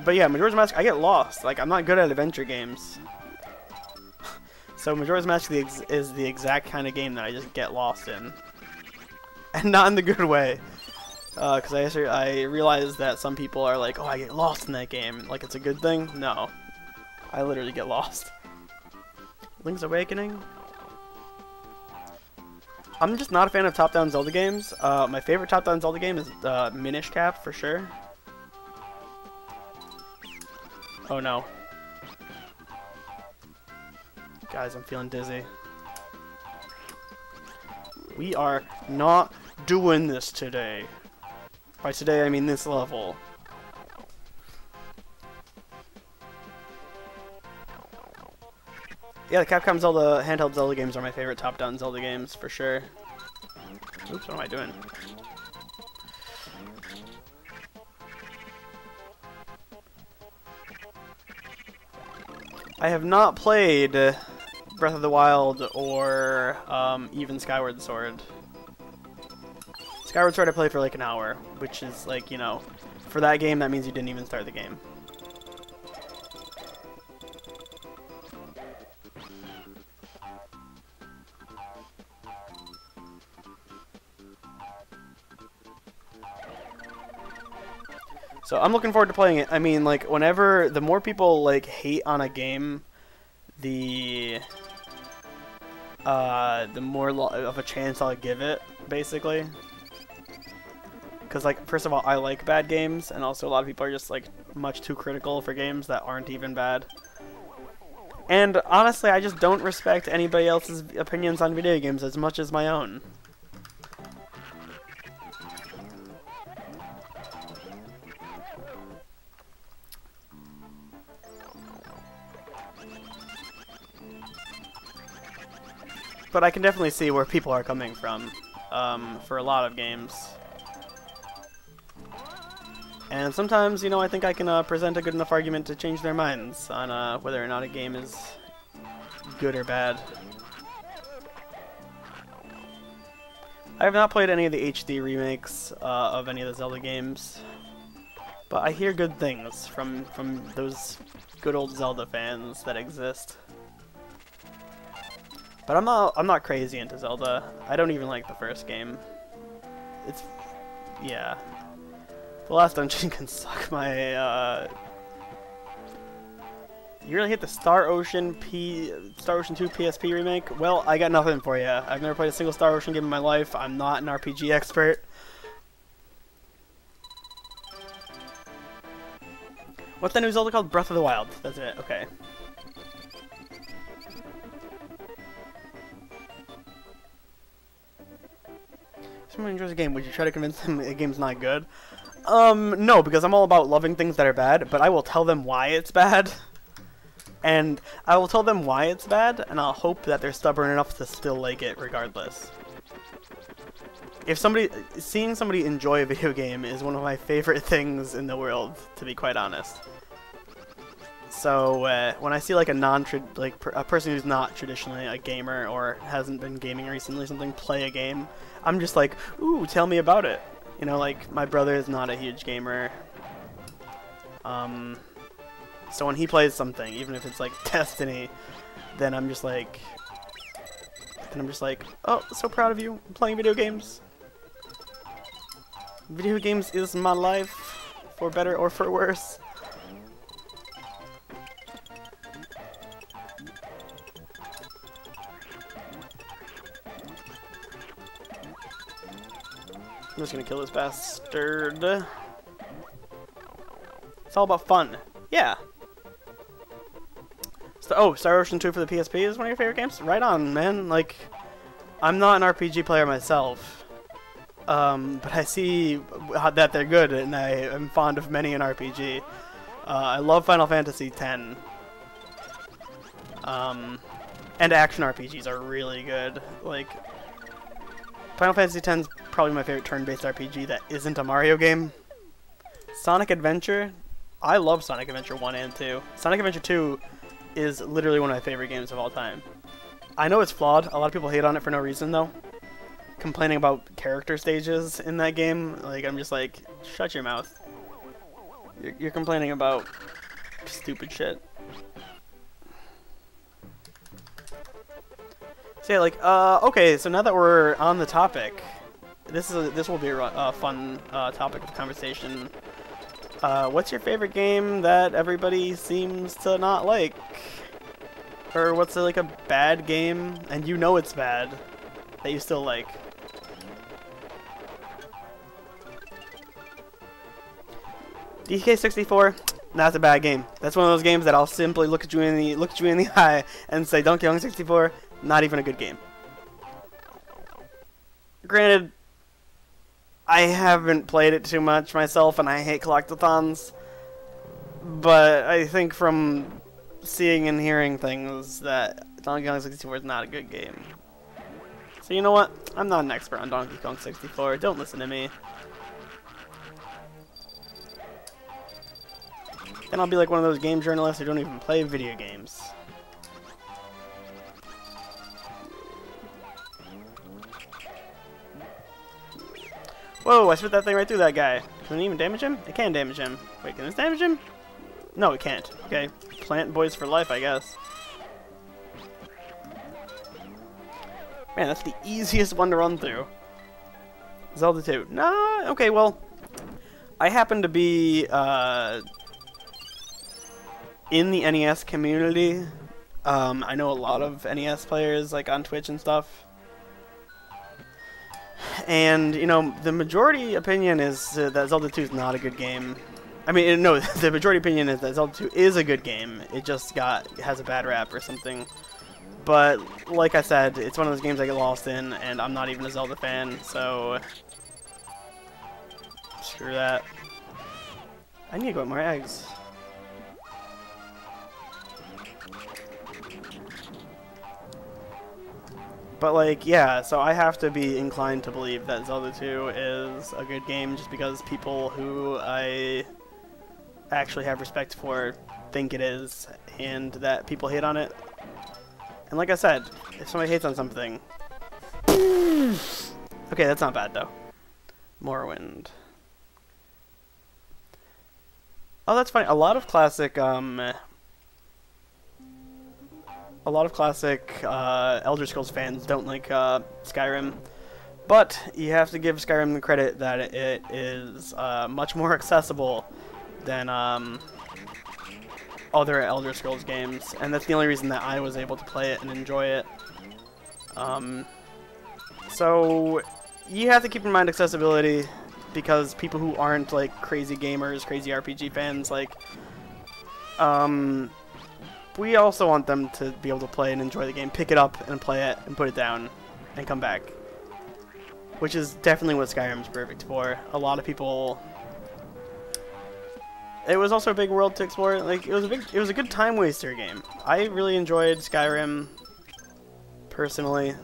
B: But yeah, Majora's Mask, I get lost. Like, I'm not good at adventure games. So Majora's Mask is the exact kind of game that I just get lost in. And not in the good way. Because I realize that some people are like, oh, I get lost in that game. Like, it's a good thing? No. I literally get lost. Link's Awakening? I'm just not a fan of top-down Zelda games. My favorite top-down Zelda game is Minish Cap, for sure. Oh no. Guys, I'm feeling dizzy. We are not doing this today. By today, I mean this level. Yeah, the Capcom Zelda handheld Zelda games are my favorite top-down Zelda games, for sure. Oops, what am I doing? I have not played Breath of the Wild or even Skyward Sword. Skyward Sword I played for like an hour, which is like, you know, for that game that means you didn't even start the game. So I'm looking forward to playing it. I mean, like, whenever the more people like hate on a game, the more of a chance I'll give it, basically. Because, like, first of all, I like bad games, and also a lot of people are just like much too critical for games that aren't even bad. And honestly, I just don't respect anybody else's opinions on video games as much as my own. But I can definitely see where people are coming from for a lot of games. And sometimes, you know, I think I can present a good enough argument to change their minds on whether or not a game is good or bad. I have not played any of the HD remakes of any of the Zelda games, but I hear good things from those good old Zelda fans that exist. But I'm not crazy into Zelda. I don't even like the first game. It's, yeah. The last dungeon can suck my, You really hit the Star Ocean 2 PSP remake? Well, I got nothing for you. I've never played a single Star Ocean game in my life. I'm not an RPG expert. What's that new Zelda called? Breath of the Wild. That's it. Okay. Someone enjoys a game. Would you try to convince them the game's not good? No, because I'm all about loving things that are bad, but I will tell them why it's bad. And I will tell them why it's bad, and I'll hope that they're stubborn enough to still like it regardless. If seeing somebody enjoy a video game is one of my favorite things in the world, to be quite honest. So when I see like a person who's not traditionally a gamer or hasn't been gaming recently or something play a game, I'm just like, ooh, tell me about it. You know, like my brother is not a huge gamer. So when he plays something, even if it's like Destiny, then I'm just like, oh, so proud of you playing video games. Video games is my life, for better or for worse. I'm just gonna kill this bastard. It's all about fun. Yeah. Oh, Star Ocean 2 for the PSP is one of your favorite games? Right on, man. Like, I'm not an RPG player myself. But I see that they're good, and I am fond of many an RPG. I love Final Fantasy X. And action RPGs are really good. Like, Final Fantasy X is probably my favorite turn-based RPG that isn't a Mario game. Sonic Adventure, I love Sonic Adventure 1 and 2. Sonic Adventure 2 is literally one of my favorite games of all time. I know it's flawed. A lot of people hate on it for no reason, though. Complaining about character stages in that game, like, I'm just like, shut your mouth. You're complaining about stupid shit. So yeah, like, okay, so now that we're on the topic, this will be a fun topic of conversation. What's your favorite game that everybody seems to not like? Or what's like a bad game, and you know it's bad, that you still like? DK64, that's a bad game. That's one of those games that I'll simply look at you in the eye and say, Donkey Kong 64, not even a good game. Granted, I haven't played it too much myself, and I hate collectathons, but I think from seeing and hearing things that Donkey Kong 64 is not a good game. So you know what? I'm not an expert on Donkey Kong 64. Don't listen to me. Then I'll be like one of those game journalists who don't even play video games. Whoa, I spit that thing right through that guy. Can it even damage him? It can damage him. Wait, can this damage him? No, it can't. Okay, plant boys for life, I guess. Man, that's the easiest one to run through. Zelda 2. Nah, okay, well, I happen to be in the NES community. I know a lot of NES players, like, on Twitch and stuff. And, you know, the majority opinion is that Zelda 2 is not a good game. I mean, no, the majority opinion is that Zelda 2 is a good game. It just has a bad rap or something. But, like I said, it's one of those games I get lost in, and I'm not even a Zelda fan, so screw that. I need to go get more eggs. But, like, yeah, so I have to be inclined to believe that Zelda 2 is a good game just because people who I actually have respect for think it is, and that people hate on it. And like I said, if somebody hates on something... Okay, that's not bad, though. Morrowind. Oh, that's funny. A lot of classic, Elder Scrolls fans don't like Skyrim, but you have to give Skyrim the credit that it is much more accessible than other Elder Scrolls games, and that's the only reason that I was able to play it and enjoy it. So you have to keep in mind accessibility, because people who aren't like crazy gamers, crazy RPG fans, like we also want them to be able to play and enjoy the game, pick it up and play it and put it down and come back, which is definitely what Skyrim's perfect for. A lot of people. It was also a big world to explore. Like it was a good time waster game. I really enjoyed Skyrim. Personally,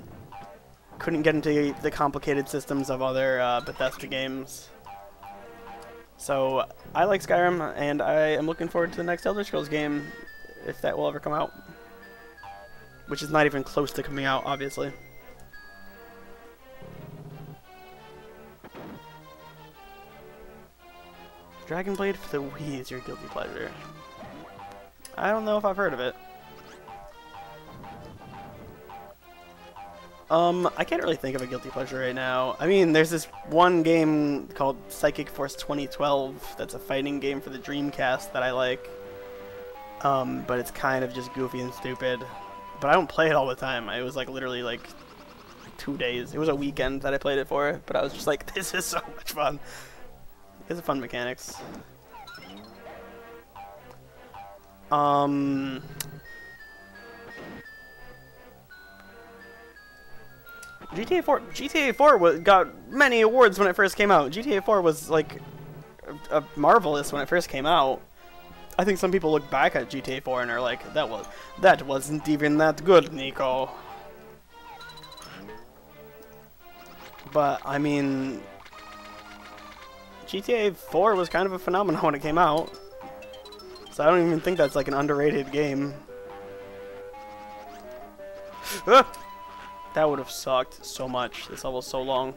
B: couldn't get into the complicated systems of other Bethesda games. So I like Skyrim, and I am looking forward to the next Elder Scrolls game, if that will ever come out. Which is not even close to coming out, obviously. Dragon Blade for the Wii is your guilty pleasure. I don't know if I've heard of it. I can't really think of a guilty pleasure right now. I mean, there's this one game called Psychic Force 2012 that's a fighting game for the Dreamcast that I like. But it's kind of just goofy and stupid. But I don't play it all the time. It was like literally like 2 days. It was a weekend that I played it for, but I was just like, this is so much fun. It's a fun mechanics. GTA 4 got many awards when it first came out. GTA 4 was like marvelous when it first came out. I think some people look back at GTA 4 and are like, that wasn't even that good, Nico. But I mean, GTA 4 was kind of a phenomenon when it came out, so I don't even think that's like an underrated game. That would have sucked so much. This level's so long.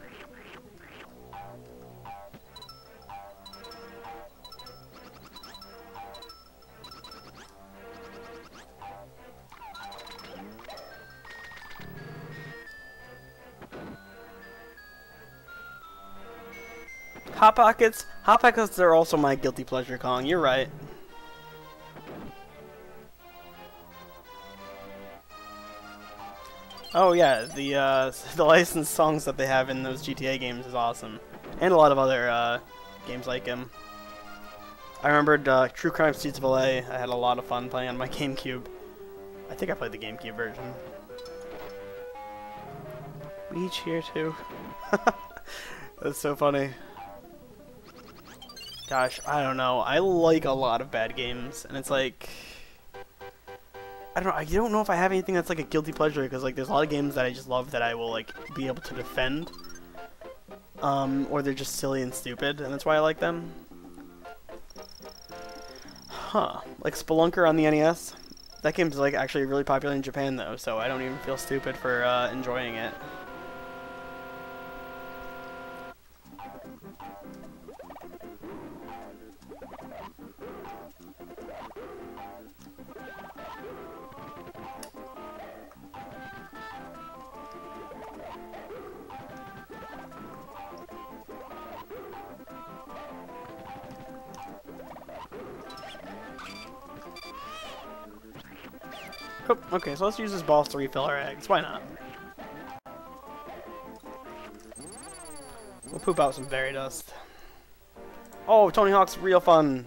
B: Hot Pockets? Hot Pockets are also my guilty pleasure, Kong. You're right. Oh yeah, the licensed songs that they have in those GTA games is awesome. And a lot of other games like them. I remembered True Crime Streets of LA. I had a lot of fun playing on my GameCube. I think I played the GameCube version. Beach here too. That's so funny. Gosh, I don't know. I like a lot of bad games, and it's like, I don't know if I have anything that's like a guilty pleasure, because like there's a lot of games that I just love that I will like be able to defend, or they're just silly and stupid, and that's why I like them. Huh. Like Spelunker on the NES? That game's like actually really popular in Japan though, so I don't even feel stupid for enjoying it. Oh, okay, so let's use this balls to refill our eggs. Why not? We'll poop out some berry dust. Oh, Tony Hawk's real fun.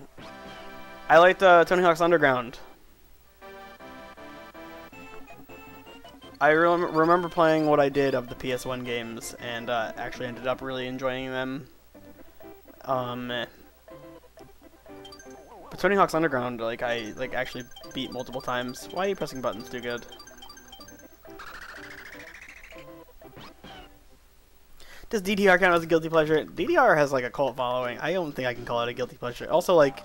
B: I like the Tony Hawk's Underground. I remember playing what I did of the PS1 games, and actually ended up really enjoying them. But Tony Hawk's Underground, like I actually beat multiple times. Why are you pressing buttons, 2woGood? Does DDR count as a guilty pleasure? DDR has like a cult following. I don't think I can call it a guilty pleasure. Also, like,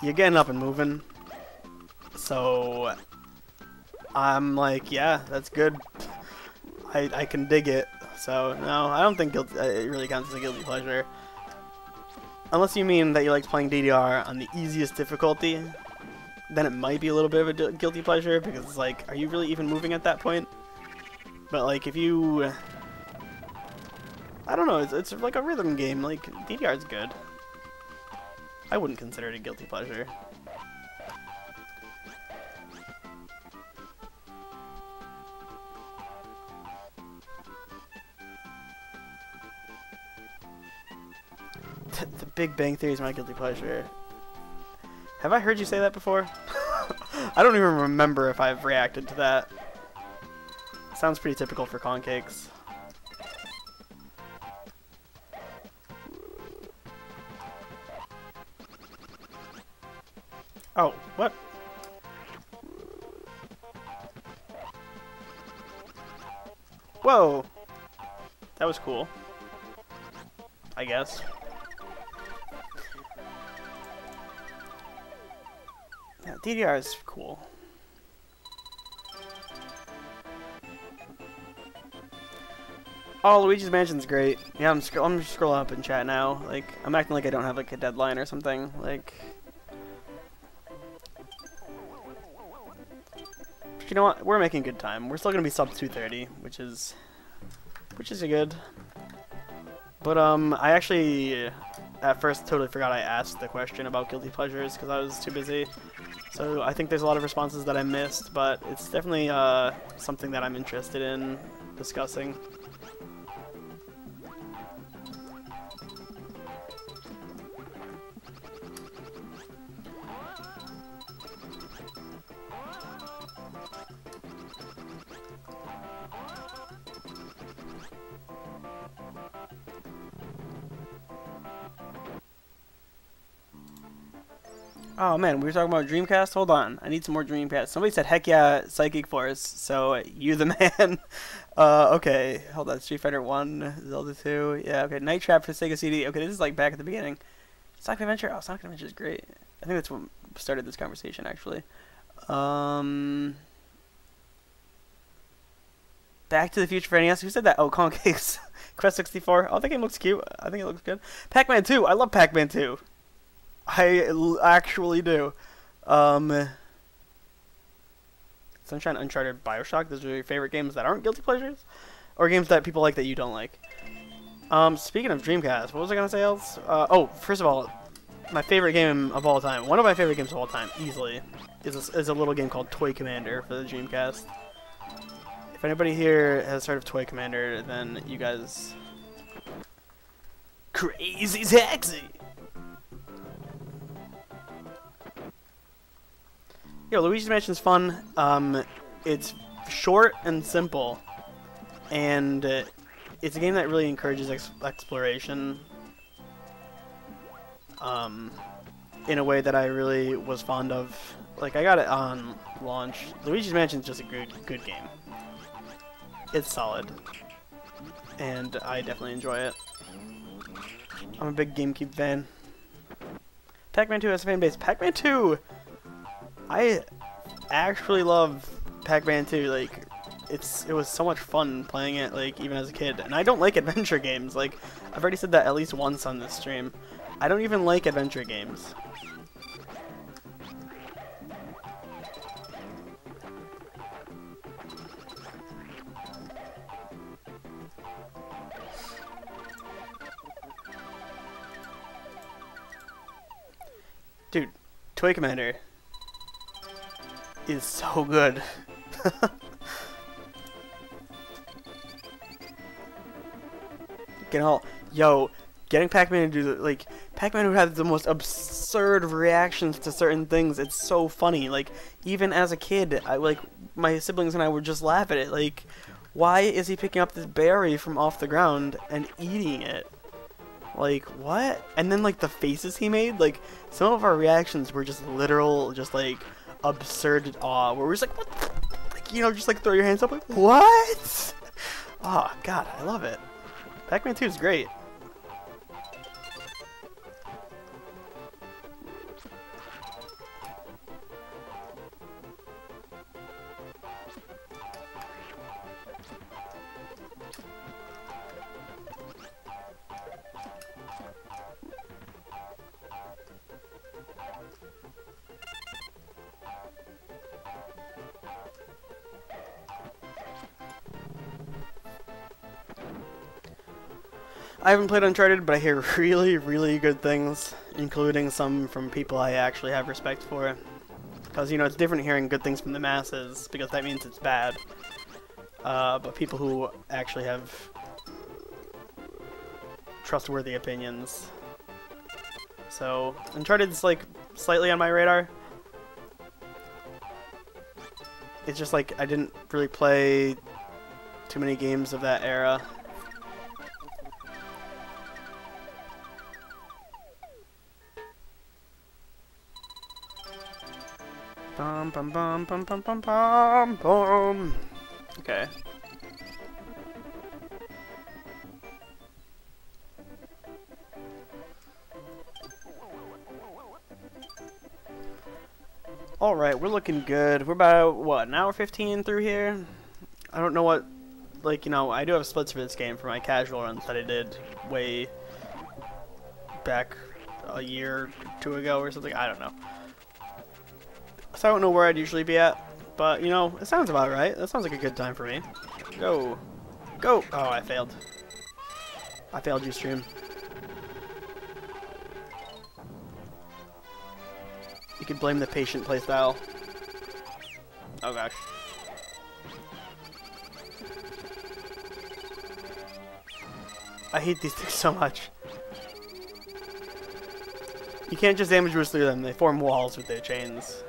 B: you're getting up and moving, so I'm like, yeah, that's good. I can dig it. So no, I don't think it really counts as a guilty pleasure. Unless you mean that you like playing DDR on the easiest difficulty, then it might be a little bit of a guilty pleasure, because it's like, are you really even moving at that point? But like, if you, I don't know, it's like a rhythm game. Like, DDR is good. I wouldn't consider it a guilty pleasure. The Big Bang Theory is my guilty pleasure. Have I heard you say that before? I don't even remember if I've reacted to that. Sounds pretty typical for concakes. Oh, what? Whoa! That was cool. I guess. Yeah, DDR is cool. Oh, Luigi's Mansion's great. Yeah, I'm scrolling up in chat now. Like, I'm acting like I don't have like a deadline or something. Like, but you know what? We're making good time. We're still gonna be sub 230, which is good. But I actually at first totally forgot I asked the question about guilty pleasures because I was too busy. So I think there's a lot of responses that I missed, but it's definitely something that I'm interested in discussing. Oh man, we were talking about Dreamcast? Hold on, I need some more Dreamcast. Somebody said, heck yeah, Psychic Force, so you the man. Okay, hold on, Street Fighter 1, Zelda 2, yeah, okay, Night Trap for Sega CD. Okay, this is like back at the beginning. Sonic Adventure? Oh, Sonic Adventure is great. I think that's what started this conversation, actually. Back to the Future for NES, who said that? Oh, Concakes. Quest 64, oh, that game looks cute. I think it looks good. Pac-Man 2, I love Pac-Man 2. I actually do. Sunshine, Uncharted, Bioshock, those are your favorite games that aren't guilty pleasures? Or games that people like that you don't like? Speaking of Dreamcast, what was I going to say else? Oh, first of all, my favorite game of all time, one of my favorite games of all time, easily, is a little game called Toy Commander for the Dreamcast. If anybody here has heard of Toy Commander, then you guys... Crazy sexy! Yo, Luigi's Mansion's fun. It's short and simple, and it's a game that really encourages exploration in a way that I really was fond of. Like, I got it on launch. Luigi's Mansion's just a good game. It's solid, and I definitely enjoy it. I'm a big GameCube fan. Pac-Man 2 has a fan base. Pac-Man 2! I actually love Pac-Man 2. Like, it was so much fun playing it, like, even as a kid. And I don't like adventure games. Like, I've already said that at least once on this stream. I don't even like adventure games. Dude, Toy Commander is so good. Getting Pac-Man to do like Pac-Man who has the most absurd reactions to certain things. It's so funny. Like, even as a kid, my siblings and I would just laugh at it. Like, why is he picking up this berry from off the ground and eating it? Like, what? And then, like, the faces he made, like, some of our reactions were just literal, just, like, absurd awe, where we're just like, what? Like, you know, just, like, throw your hands up, like, what? Oh, God, I love it. Pac-Man 2 is great. I haven't played Uncharted, but I hear really, really good things, including some from people I actually have respect for. Because, you know, it's different hearing good things from the masses, because that means it's bad. But people who actually have trustworthy opinions. So, Uncharted's, like, slightly on my radar. It's just, like, I didn't really play too many games of that era. Bum bum bum bum bum bum bum bum. Okay. Alright, we're looking good. We're about, what, an hour 15 through here? I don't know what, like, you know, I do have splits for this game for my casual runs that I did way back a year or two ago or something. I don't know. So I don't know where I'd usually be at, but, you know, it sounds about right. That sounds like a good time for me. Go. Go! Oh, I failed. I failed you, stream. You can blame the patient playstyle. Oh, gosh. I hate these things so much. You can't just damage boost through them. They form walls with their chains.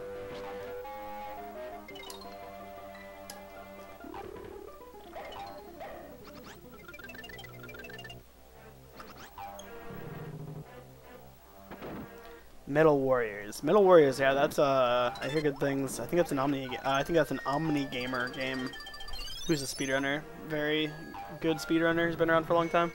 B: Metal Warriors. Metal Warriors, yeah, that's I hear good things. I think that's an Omni Gamer game. Who's a speedrunner? Very good speedrunner. Who's been around for a long time.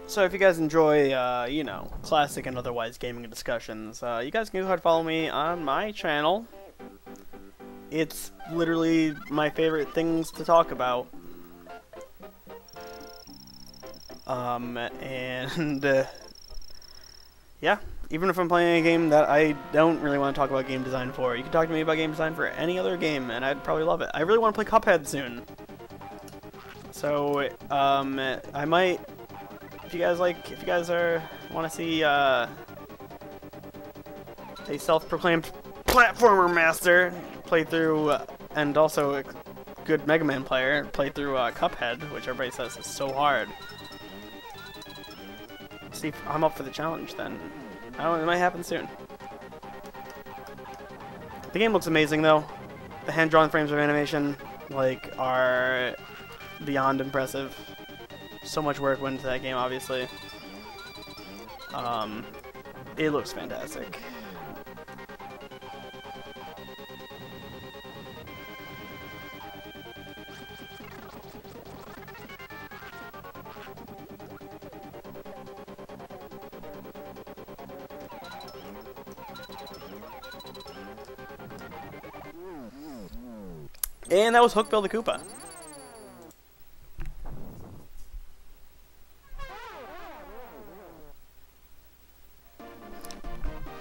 B: So if you guys enjoy, you know, classic and otherwise gaming discussions, you guys can go ahead and follow me on my channel. It's literally my favorite things to talk about. Yeah, Even if I'm playing a game that I don't really want to talk about game design for, you can talk to me about game design for any other game, and I'd probably love it. I really want to play Cuphead soon. So, I might, if you guys want to see, a self-proclaimed platformer master play through, and also a good Mega Man player play through Cuphead, which everybody says is so hard. See if I'm up for the challenge then. I don't know, it might happen soon. The game looks amazing though. The hand-drawn frames of animation, like, are beyond impressive. So much work went into that game, obviously. It looks fantastic. And that was Hook Bill the Koopa.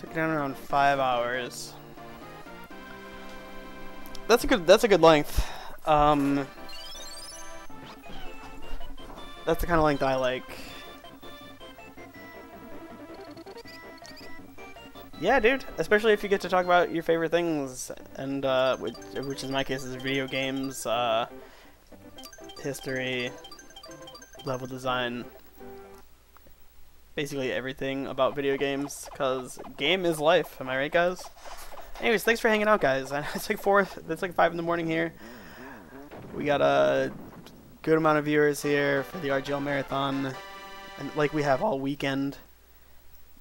B: Took it down around 5 hours. That's a good length. That's the kind of length I like. Yeah, dude. Especially if you get to talk about your favorite things, and which in my case is video games, history, level design, basically everything about video games. Cause game is life. Am I right, guys? Anyways, thanks for hanging out, guys. It's like 5 in the morning here. We got a good amount of viewers here for the RGL Marathon, and like we have all weekend.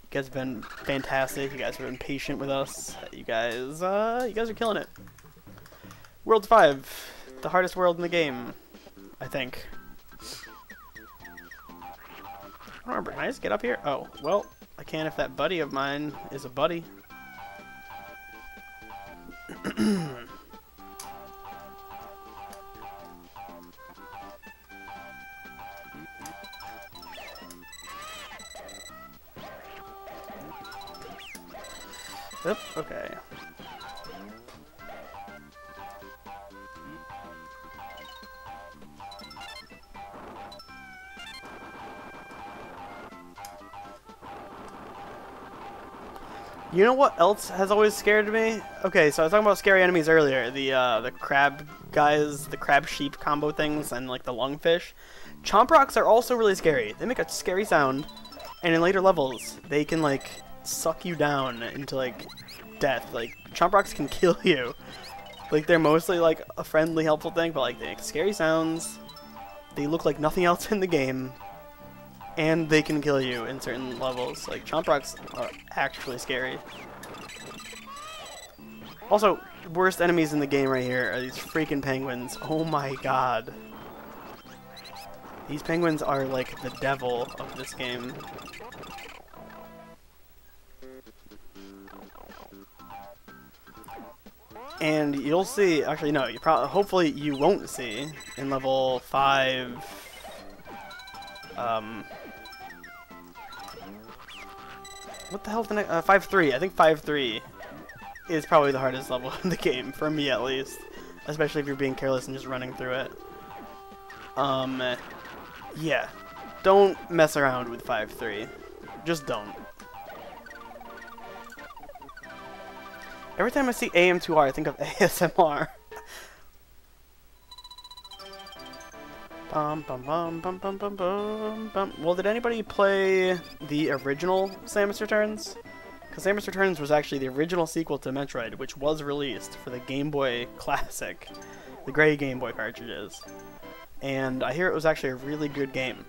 B: You guys have been fantastic. You guys have been patient with us. You guys are killing it. World 5, the hardest world in the game, I think. I don't remember. Can I just get up here? Oh, well, I can if that buddy of mine is a buddy. Yep, okay. You know what else has always scared me? Okay, so I was talking about scary enemies earlier. The crab guys, the crab sheep combo things, and like the lungfish. Chomp rocks are also really scary. They make a scary sound, and in later levels, they can like suck you down into like death. Like chomp rocks can kill you. Like they're mostly like a friendly, helpful thing, but like they make scary sounds. They look like nothing else in the game. And they can kill you in certain levels. Like, chomp rocks are actually scary. Also, worst enemies in the game right here are these freaking penguins. Oh my god. These penguins are like the devil of this game. And you'll see, actually no, hopefully you won't see in level 5, what the hell is the next? 5-3. I think 5-3 is probably the hardest level in the game, for me at least. Especially if you're being careless and just running through it. Yeah. Don't mess around with 5-3. Just don't. Every time I see AM2R, I think of ASMR. Bum, bum, bum, bum, bum, bum, bum, bum. Well, did anybody play the original Samus Returns? Because Samus Returns was actually the original sequel to Metroid, which was released for the Game Boy Classic, the gray Game Boy cartridges. And I hear it was actually a really good game.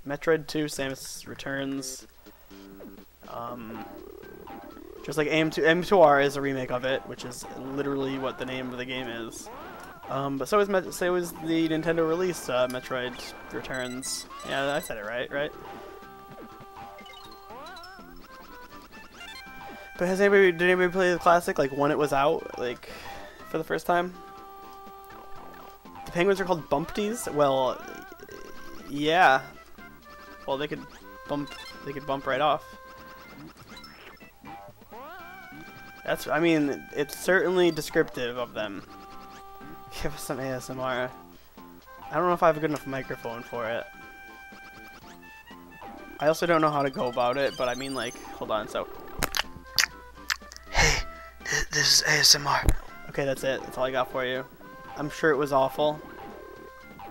B: Metroid 2 Samus Returns. Just like AM2R is a remake of it, which is literally what the name of the game is. But so is the Nintendo release, Metroid Returns. Yeah, I said it right? But did anybody play the classic, like, when it was out, like, for the first time? The penguins are called Bumpties? Well, yeah. Well, they could bump right off. That's, I mean, it's certainly descriptive of them. Give us some ASMR. I don't know if I have a good enough microphone for it. I also don't know how to go about it, but I mean, like, hold on, so. Hey, this is ASMR. Okay, that's it. That's all I got for you. I'm sure it was awful.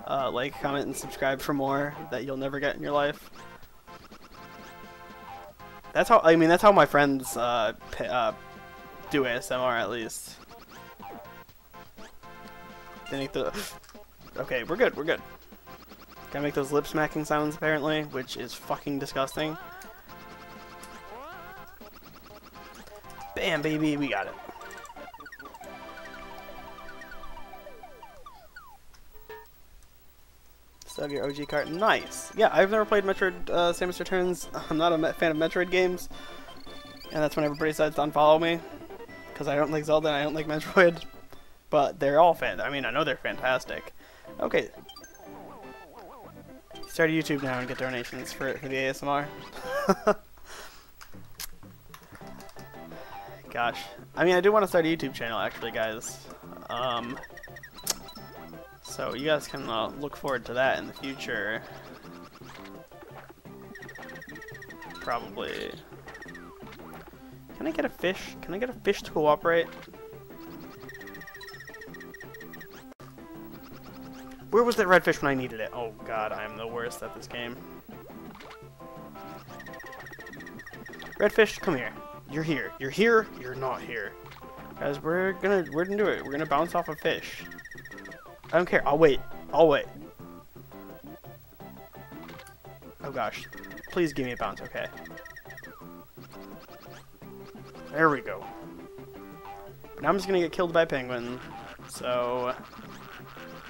B: Like, comment, and subscribe for more that you'll never get in your life. That's how, I mean, that's how my friends, do ASMR, at least. They make the... Okay, we're good, we're good. Gotta make those lip smacking sounds, apparently, which is fucking disgusting. Bam, baby, we got it. Still have your OG cart. Nice. Yeah, I've never played Metroid Samus Returns. I'm not a fan of Metroid games. And that's when everybody decides to unfollow me. Because I don't like Zelda and I don't like Metroid. But they're all I mean, I know they're fantastic. Okay. Start a YouTube now and get donations for the ASMR. Gosh. I mean, I do want to start a YouTube channel, actually, guys. So you guys can look forward to that in the future. Probably. Can I get a fish? Can I get a fish to cooperate? Where was that red fish when I needed it? Oh god, I am the worst at this game. Red fish, come here. You're here. You're here. You're not here. Guys, we're gonna do it. We're gonna bounce off a fish. I don't care. I'll wait. I'll wait. Oh gosh. Please give me a bounce, okay. There we go. But now I'm just gonna get killed by a penguin. So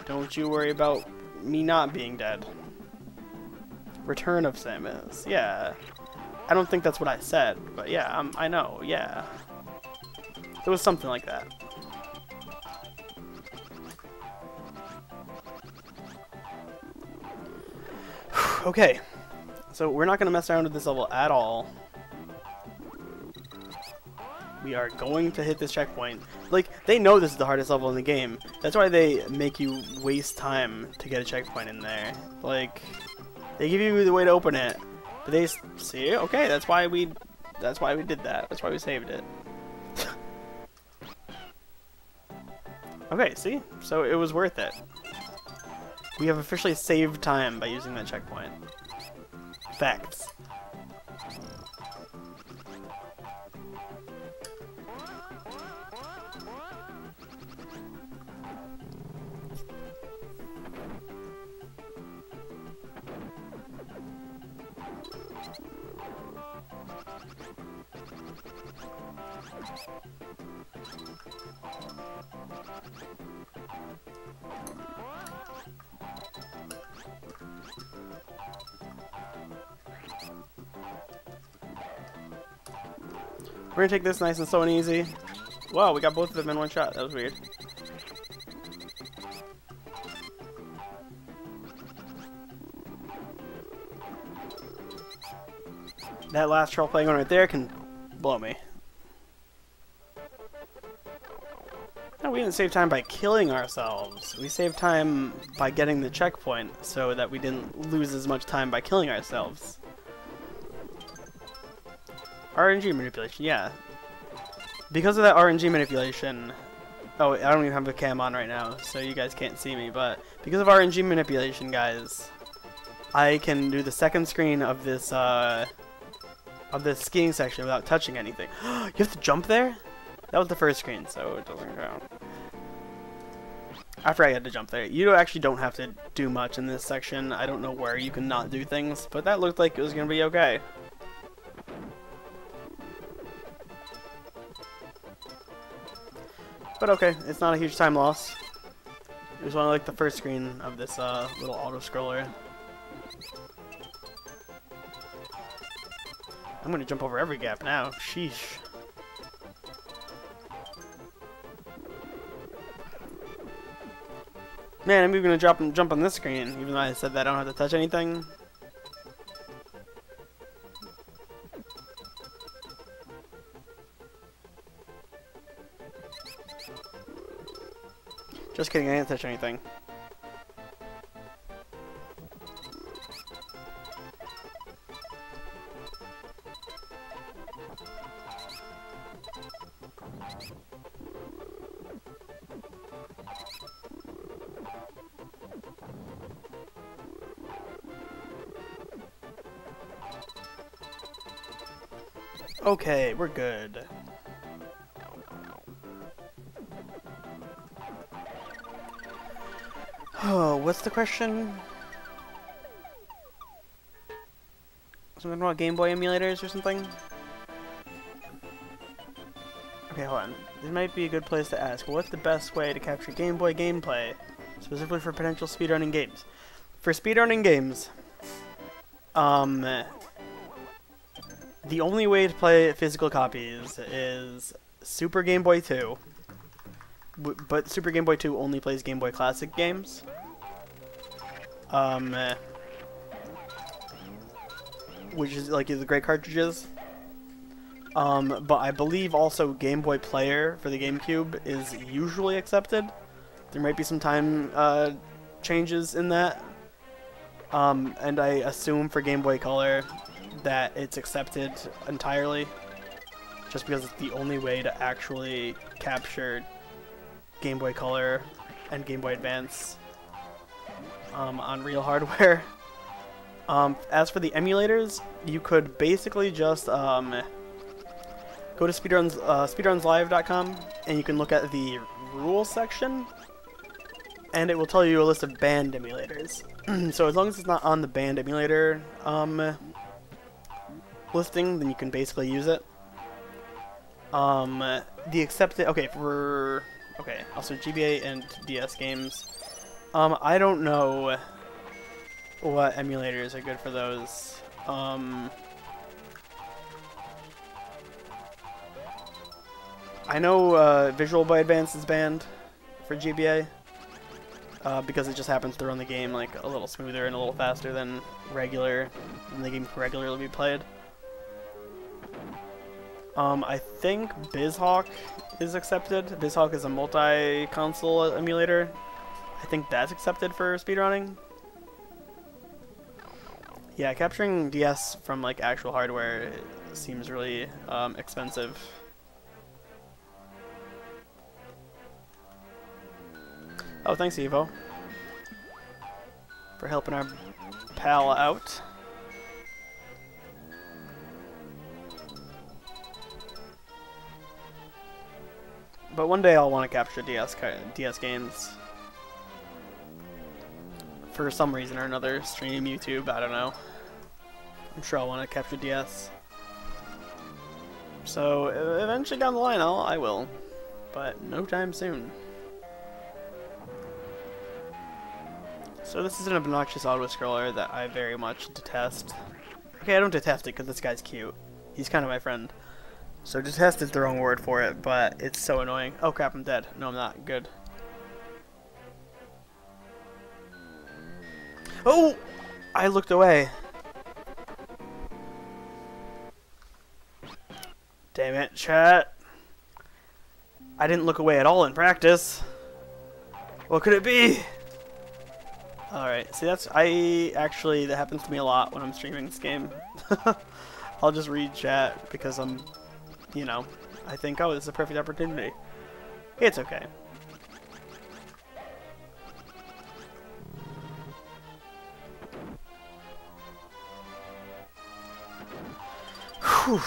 B: don't you worry about me not being dead. Return of Samus. Yeah. I don't think that's what I said, but yeah, I know, yeah. It was something like that. Okay, so we're not going to mess around with this level at all. We are going to hit this checkpoint. Like, they know this is the hardest level in the game. That's why they make you waste time to get a checkpoint in there. Like, they give you the way to open it. But they see, okay, that's why we did that. That's why we saved it. Okay, see? So it was worth it. We have officially saved time by using that checkpoint. Facts. We're gonna take this nice and slow and easy. Wow, we got both of them in one shot. That was weird. That last troll playing one right there can blow me. No, we didn't save time by killing ourselves. We saved time by getting the checkpoint so that we didn't lose as much time by killing ourselves. RNG manipulation, yeah. Because of that RNG manipulation... Oh, I don't even have a cam on right now, so you guys can't see me, but because of RNG manipulation, guys, I can do the second screen of this skiing section without touching anything. You have to jump there? That was the first screen, so it doesn't count. I forgot you had to jump there. You actually don't have to do much in this section. I don't know where you can not do things, but that looked like it was going to be okay. But okay, it's not a huge time loss. It was only like the first screen of this little auto-scroller. I'm gonna jump over every gap now. Sheesh. Man, I'm even gonna jump on this screen, even though I said that I don't have to touch anything. Just kidding, I didn't touch anything. Okay, we're good. Oh, what's the question? Something about Game Boy emulators or something? Okay, hold on. This might be a good place to ask. What's the best way to capture Game Boy gameplay, specifically for potential speedrunning games? For speedrunning games, the only way to play physical copies is Super Game Boy 2. But Super Game Boy 2 only plays Game Boy Classic games. Which is like the great cartridges. But I believe also Game Boy Player for the GameCube is usually accepted. There might be some time changes in that. And I assume for Game Boy Color that it's accepted entirely. Just because it's the only way to actually capture Game Boy Color and Game Boy Advance on real hardware. As for the emulators, you could basically just go to speedrunslive.com and you can look at the rules section, and it will tell you a list of banned emulators. So as long as it's not on the banned emulator listing, then you can basically use it. The accepted also GBA and DS games. I don't know what emulators are good for those. I know Visual Boy Advance is banned for GBA because it just happens to run the game like a little smoother and a little faster than the game can regularly be played. I think BizHawk is accepted. BizHawk is a multi-console emulator. I think that's accepted for speedrunning. Yeah, capturing DS from like actual hardware seems really expensive. Oh, thanks, Evo, for helping our pal out. But one day I'll want to capture DS games. For some reason or another, stream, YouTube, I don't know. I'm sure I'll want to capture DS. So eventually down the line I will, but no time soon. So this is an obnoxious auto-scroller that I very much detest. Okay, I don't detest it because this guy's cute. He's kind of my friend. So detest is the wrong word for it, but it's so annoying. Oh crap, I'm dead. No, I'm not. Good. Oh! I looked away. Damn it, chat. I didn't look away at all in practice. What could it be? Alright, see that happens to me a lot when I'm streaming this game. I'll just read chat because I'm, I think, oh, this is a perfect opportunity. It's okay. Whew.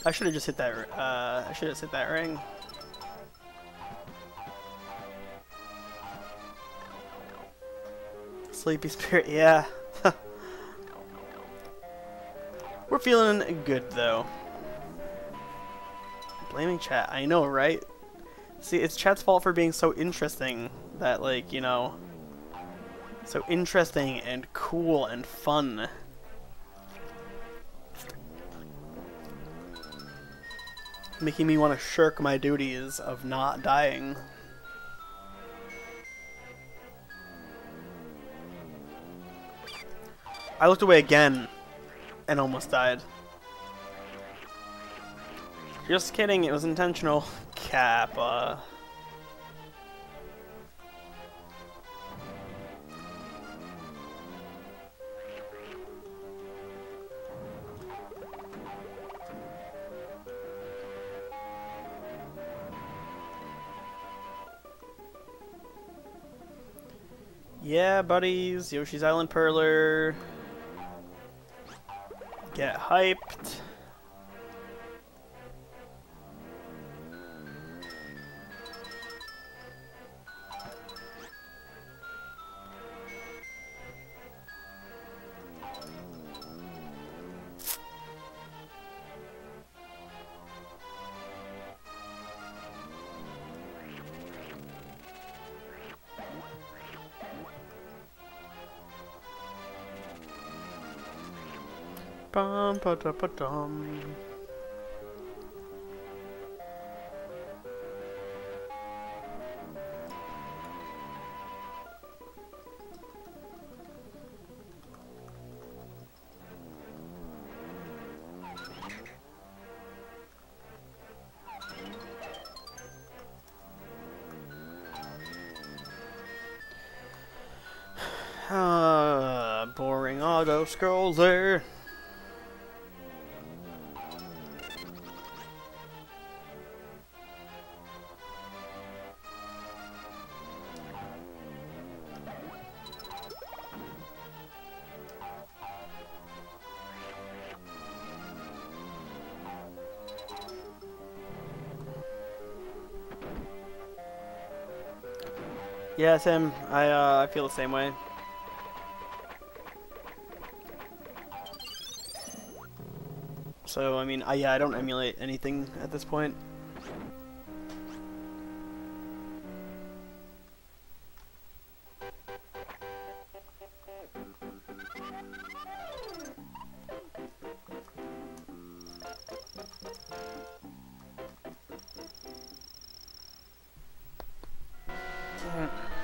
B: I should have just hit that, I should have hit that ring. Sleepy Spirit, yeah. We're feeling good, though. Blaming chat, I know, right? See, it's chat's fault for being so interesting that, like, so interesting and cool and fun. Making me want to shirk my duties of not dying. I looked away again and almost died. Just kidding, it was intentional. Kappa. Yeah, buddies, Yoshi's Island Perler. Get hyped. Bum ba da ba dum. Boring auto scroller. Yeah, Tim, I feel the same way. So, I mean, yeah, I don't emulate anything at this point.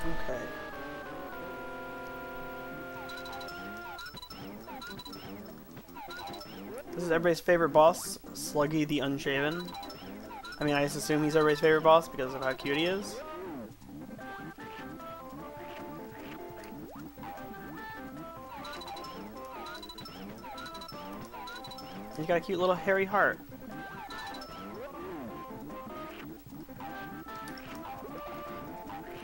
B: Okay. This is everybody's favorite boss, Sluggy the Unshaven. I mean, I just assume he's everybody's favorite boss because of how cute he is. He's got a cute little hairy heart.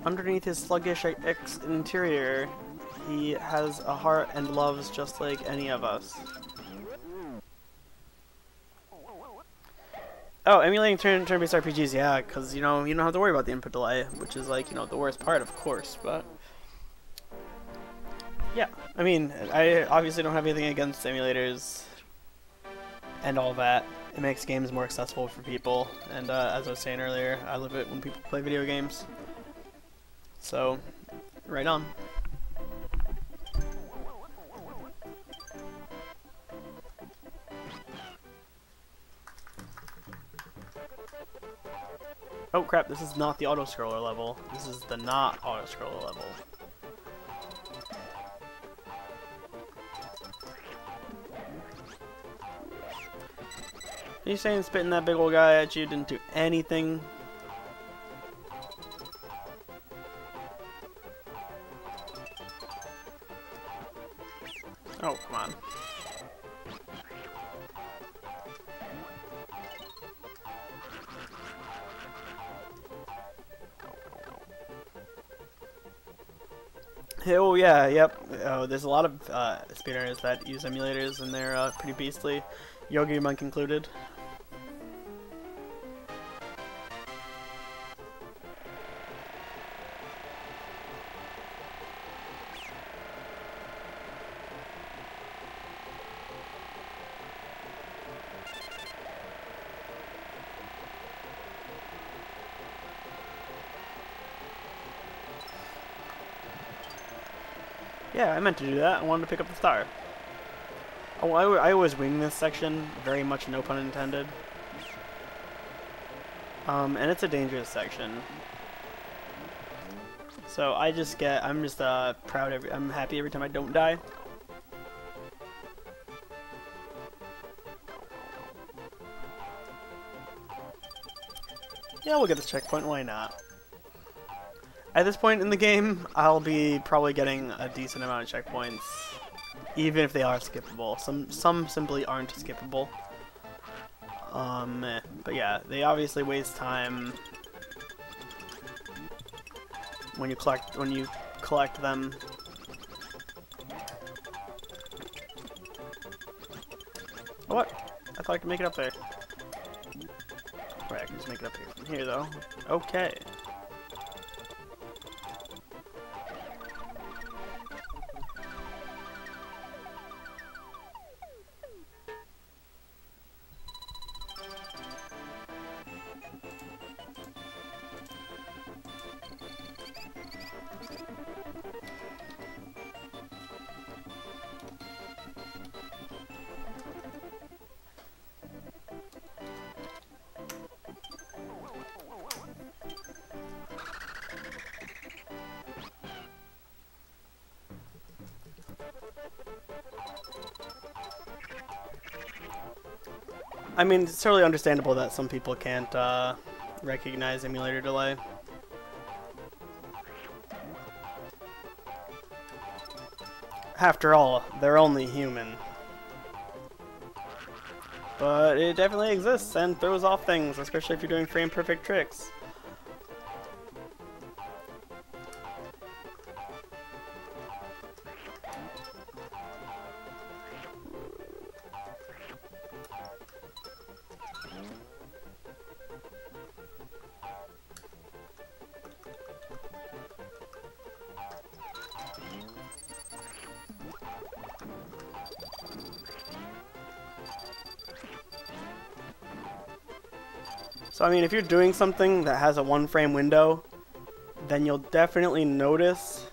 B: Underneath his sluggish interior, he has a heart and loves just like any of us. Oh, emulating turn-based RPGs, yeah, because, you know, you don't have to worry about the input delay, which is, like, you know, the worst part, of course, but... Yeah, I mean, I obviously don't have anything against emulators and all that. It makes games more accessible for people, and as I was saying earlier, I love it when people play video games. So, right on. Oh crap, this is not the auto-scroller level. This is the not auto-scroller level. Are you saying spitting that big old guy at you didn't do anything? Oh, come on. Oh yeah, yep. Oh, there's a lot of speedrunners that use emulators, and they're pretty beastly. Yogi Monk included. Yeah, I meant to do that. I wanted to pick up the star. Oh, I always wing this section, very much no pun intended. And it's a dangerous section. So I'm just proud I'm happy every time I don't die. Yeah, we'll get this checkpoint, why not? At this point in the game, I'll be probably getting a decent amount of checkpoints, even if they are skippable. Some simply aren't skippable. But yeah, they obviously waste time when you collect them. What? I thought I could make it up there. Right, I can just make it up here. From here, though. Okay. I mean, it's totally understandable that some people can't recognize emulator delay. After all, they're only human. But it definitely exists and throws off things, especially if you're doing frame-perfect tricks. So I mean, if you're doing something that has a 1-frame window, then you'll definitely notice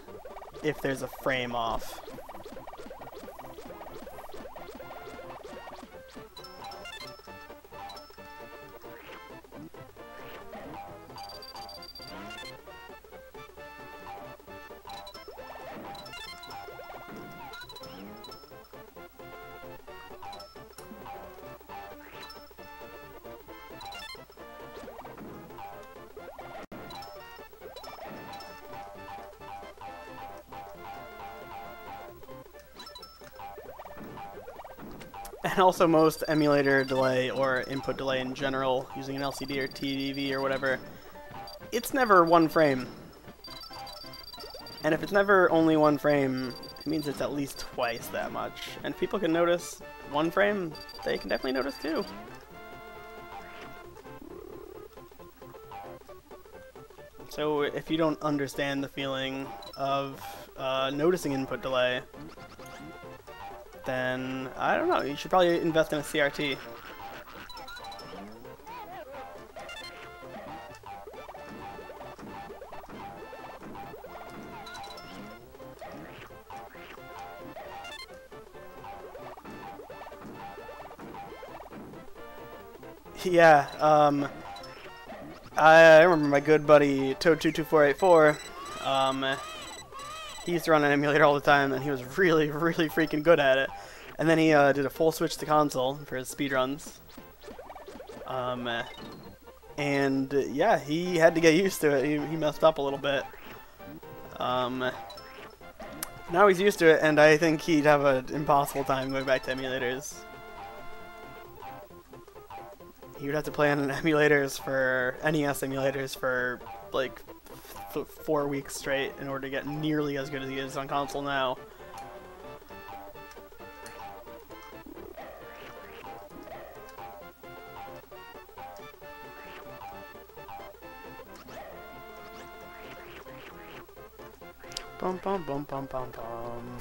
B: if there's a frame off. And also most emulator delay or input delay in general, using an LCD or TV or whatever, it's never 1 frame. And if it's never only 1 frame, it means it's at least twice that much. And if people can notice 1 frame, they can definitely notice 2. So if you don't understand the feeling of noticing input delay, then I don't know, you should probably invest in a CRT. Yeah, I remember my good buddy Toad22484. He used to run an emulator all the time, and he was really, really freaking good at it. And then he did a full switch to console for his speedruns. And yeah, he had to get used to it. He messed up a little bit. Now he's used to it, and I think he'd have an impossible time going back to emulators. He would have to play on emulators for NES emulators for like 4 weeks straight in order to get nearly as good as he is on console now. Bum bum bum bum bum bum.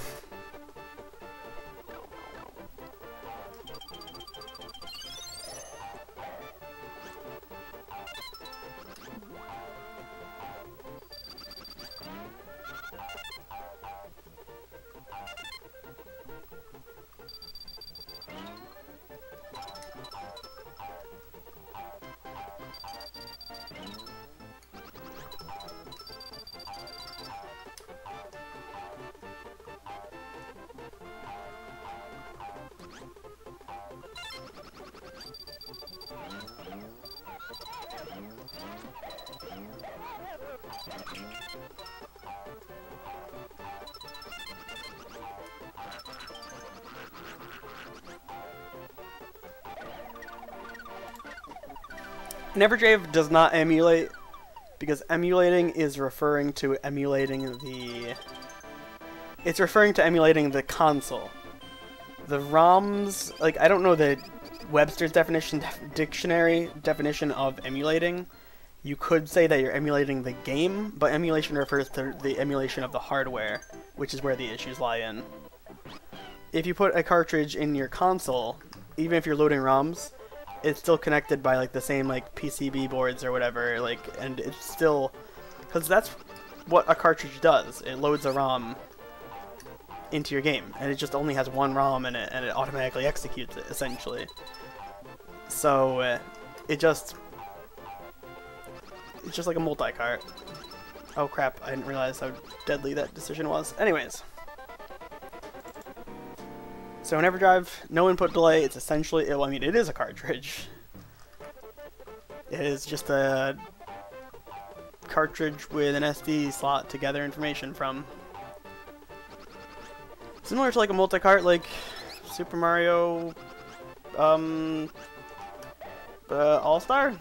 B: Never Drave does not emulate because emulating is referring to emulating the... It's referring to emulating the console. The ROMs, like, I don't know the Webster's dictionary definition of emulating. You could say that you're emulating the game, but emulation refers to the emulation of the hardware, which is where the issues lie in. If you put a cartridge in your console, even if you're loading ROMs, it's still connected by like the same like PCB boards or whatever, like, and it's still, because that's what a cartridge does. It loads a ROM into your game, and it just only has one ROM in it, and it automatically executes it essentially. So it's just like a multi-cart. Oh crap! I didn't realize how deadly that decision was. Anyways. So in EverDrive, no input delay, it's essentially, well, I mean, it is a cartridge. It is just a cartridge with an SD slot to gather information from. Similar to like a multi-cart, like Super Mario All-Star?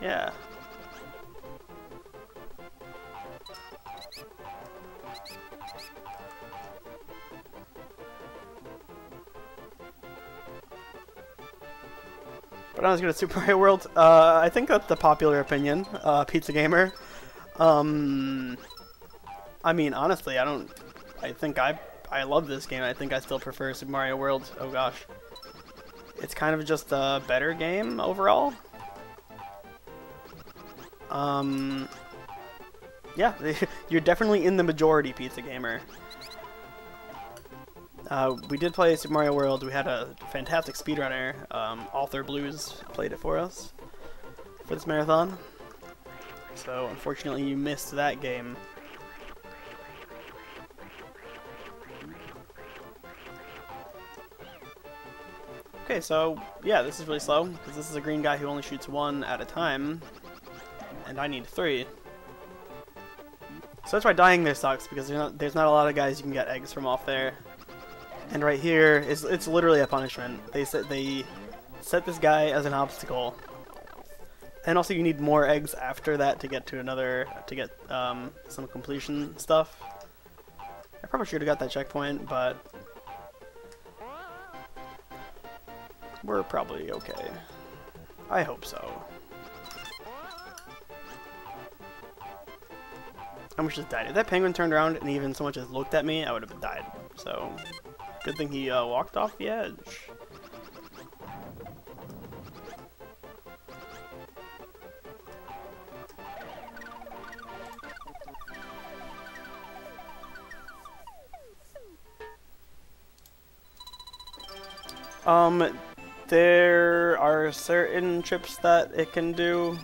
B: Yeah. But I was going to Super Mario World. I think that's the popular opinion, Pizza Gamer. I mean, honestly, I think I love this game. I think I still prefer Super Mario World. Oh gosh. It's kind of just a better game overall. Yeah, you're definitely in the majority, Pizza Gamer. We did play Super Mario World. We had a fantastic speedrunner, Author Blues, played it for us for this marathon. So unfortunately you missed that game. Okay, so yeah, this is really slow, because this is a green guy who only shoots one at a time, and I need 3. So that's why dying there sucks, because there's not a lot of guys you can get eggs from off there. And right here, it's literally a punishment. They set this guy as an obstacle, and also you need more eggs after that to get to some completion stuff. I probably should have got that checkpoint, but we're probably okay. I hope so. I almost just died. If that penguin turned around and even so much as looked at me, I would have died. So. Good thing he walked off the edge. There are certain trips that it can do.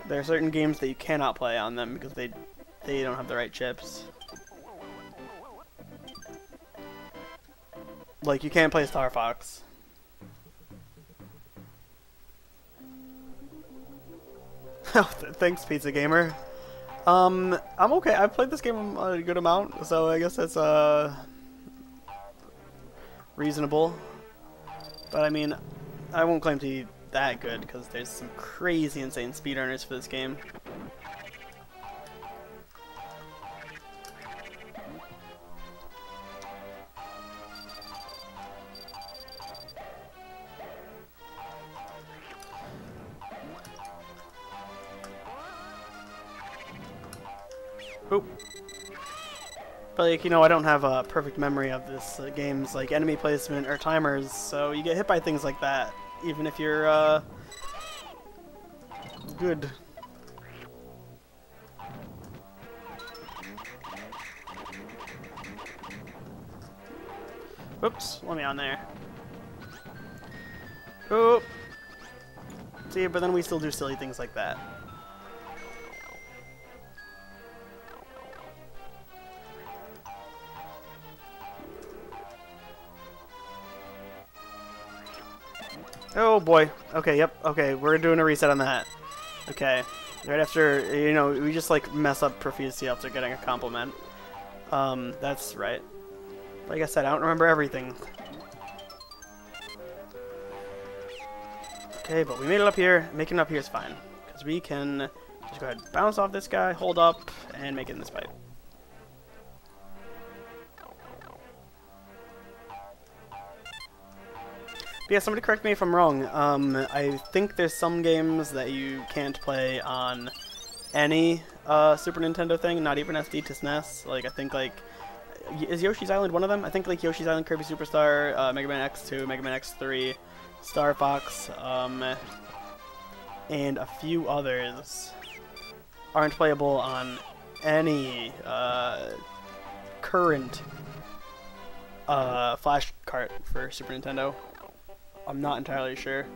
B: There are certain games that you cannot play on them because they don't have the right chips. Like, you can't play Star Fox. Oh, thanks, Pizza Gamer. I'm okay. I've played this game a good amount, so I guess that's reasonable. But I mean, I won't claim to be that good because there's some crazy, insane speedrunners for this game. Oop. But like, you know, I don't have a perfect memory of this game's like enemy placement or timers, so you get hit by things like that, even if you're good. Whoops, let me on there. Oop. See, but then we still do silly things like that. Oh boy. Okay, yep. Okay, we're doing a reset on that. Okay. Right after, you know, we just like mess up profusely after getting a compliment. That's right. Like I said, I don't remember everything. Okay, but we made it up here. Making it up here is fine. Because we can just go ahead and bounce off this guy, hold up, and make it in this fight. But yeah, somebody correct me if I'm wrong. I think there's some games that you can't play on any Super Nintendo thing, not even SD to SNES. Like, I think, like, is Yoshi's Island one of them? I think, like, Yoshi's Island, Kirby Superstar, Mega Man X2, Mega Man X3, Star Fox, and a few others aren't playable on any current flash cart for Super Nintendo. I'm not entirely sure.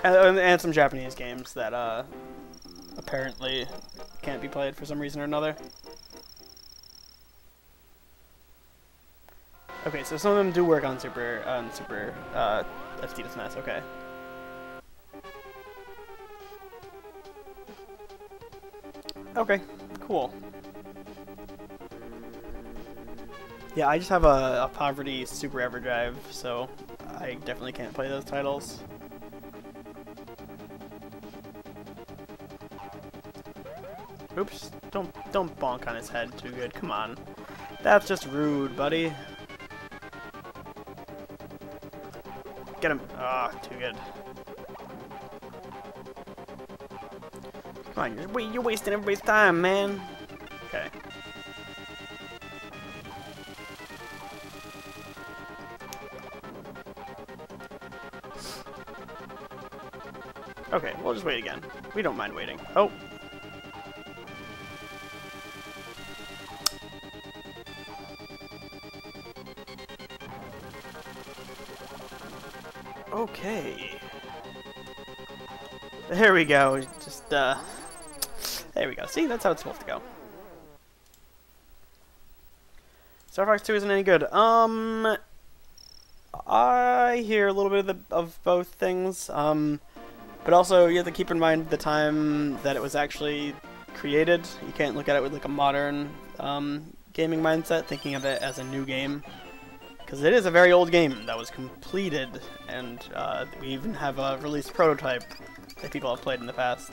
B: And some Japanese games that apparently can't be played for some reason or another. Okay, so some of them do work on Super FT to SNES. Okay. Okay, cool. Yeah, I just have a poverty Super EverDrive, so I definitely can't play those titles. Oops, don't bonk on his head too good, come on. That's just rude, buddy. Get him. Ah, too good. Come on, you're wasting everybody's time, man. Okay. Okay, we'll just wait again. We don't mind waiting. Oh. Okay. There we go. Just, there we go. See, that's how it's supposed to go. Star Fox 2 isn't any good. I hear a little bit of both things. But also, you have to keep in mind the time that it was actually created. You can't look at it with like a modern gaming mindset, thinking of it as a new game. Because it is a very old game that was completed, and we even have a released prototype that people have played in the past.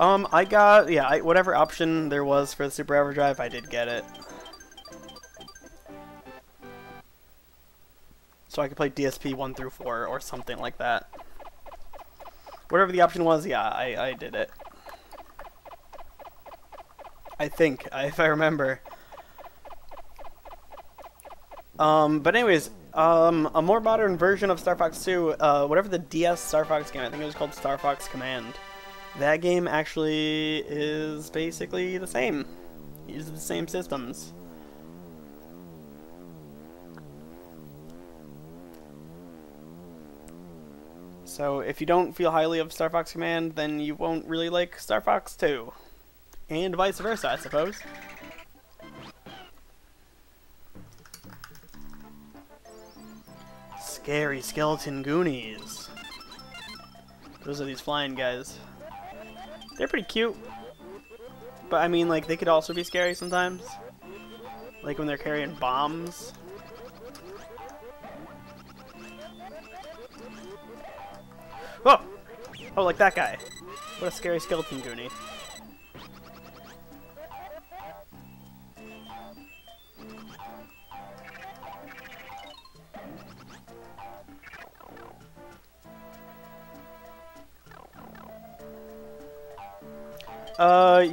B: I got, yeah, whatever option there was for the Super EverDrive, I did get it. So I could play DSP 1 through 4 or something like that. Whatever the option was, yeah, I did it. I think, if I remember. But anyways, a more modern version of Star Fox 2, whatever the DS Star Fox game, I think it was called Star Fox Command. That game actually is basically the same. It uses the same systems. So if you don't feel highly of Star Fox Command, then you won't really like Star Fox 2. And vice versa, I suppose. Scary skeleton Goonies. Those are these flying guys. They're pretty cute. But I mean, like, they could also be scary sometimes. Like when they're carrying bombs. Whoa! Oh, like that guy. What a scary skeleton Goonie.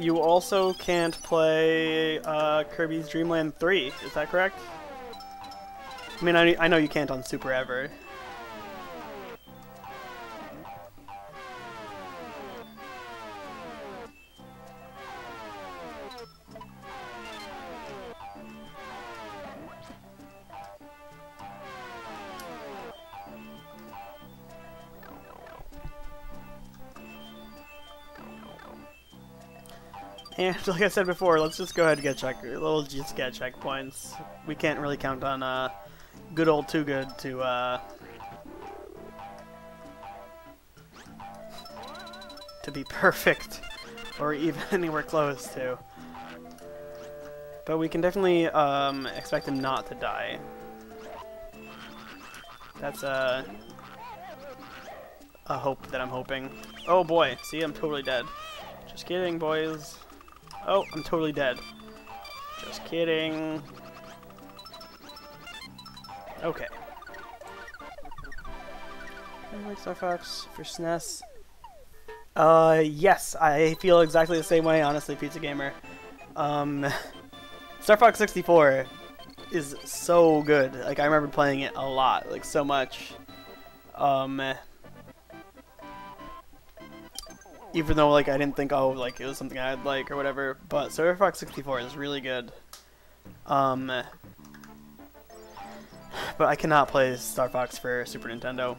B: You also can't play Kirby's Dream Land 3, is that correct? I mean, I know you can't on Super Ever. And like I said before, let's just go ahead and get checkpoints. We can't really count on good old 2woGood to be perfect, or even anywhere close to. But we can definitely expect him not to die. That's a hope that I'm hoping. Oh boy, see, I'm totally dead. Just kidding, boys. Oh, I'm totally dead. Just kidding. Okay. I like Star Fox for SNES. Yes, I feel exactly the same way, honestly, Pizza Gamer. Star Fox 64 is so good. Like, I remember playing it a lot, like, so much. Even though, like, I didn't think, oh, like, it was something I'd like or whatever, but Star Fox 64 is really good. But I cannot play Star Fox for Super Nintendo.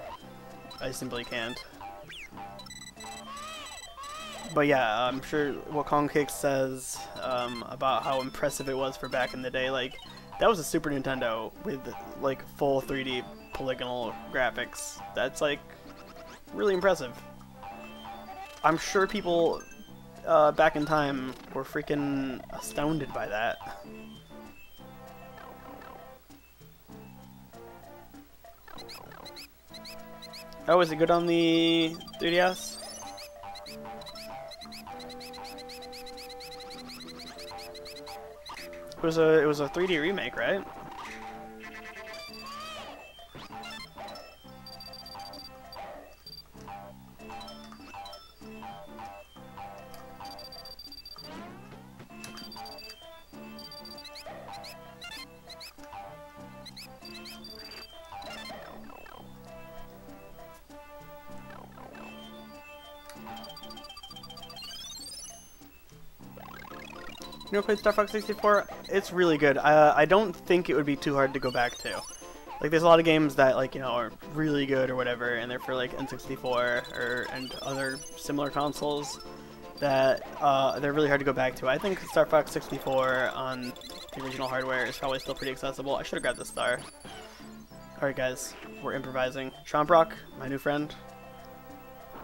B: I simply can't. But yeah, I'm sure what Cake says about how impressive it was for back in the day. Like, that was a Super Nintendo with like full 3D polygonal graphics. That's like really impressive. I'm sure people back in time were freaking astounded by that. Oh, is it good on the 3DS? It was a 3D remake, right? You know, played Star Fox 64? It's really good. I don't think it would be too hard to go back to. Like, there's a lot of games that, like, you know, are really good or whatever, and they're for, like, N64 and other similar consoles that they're really hard to go back to. I think Star Fox 64 on the original hardware is probably still pretty accessible. I should have grabbed the star. Alright, guys. We're improvising. Chomprock, my new friend.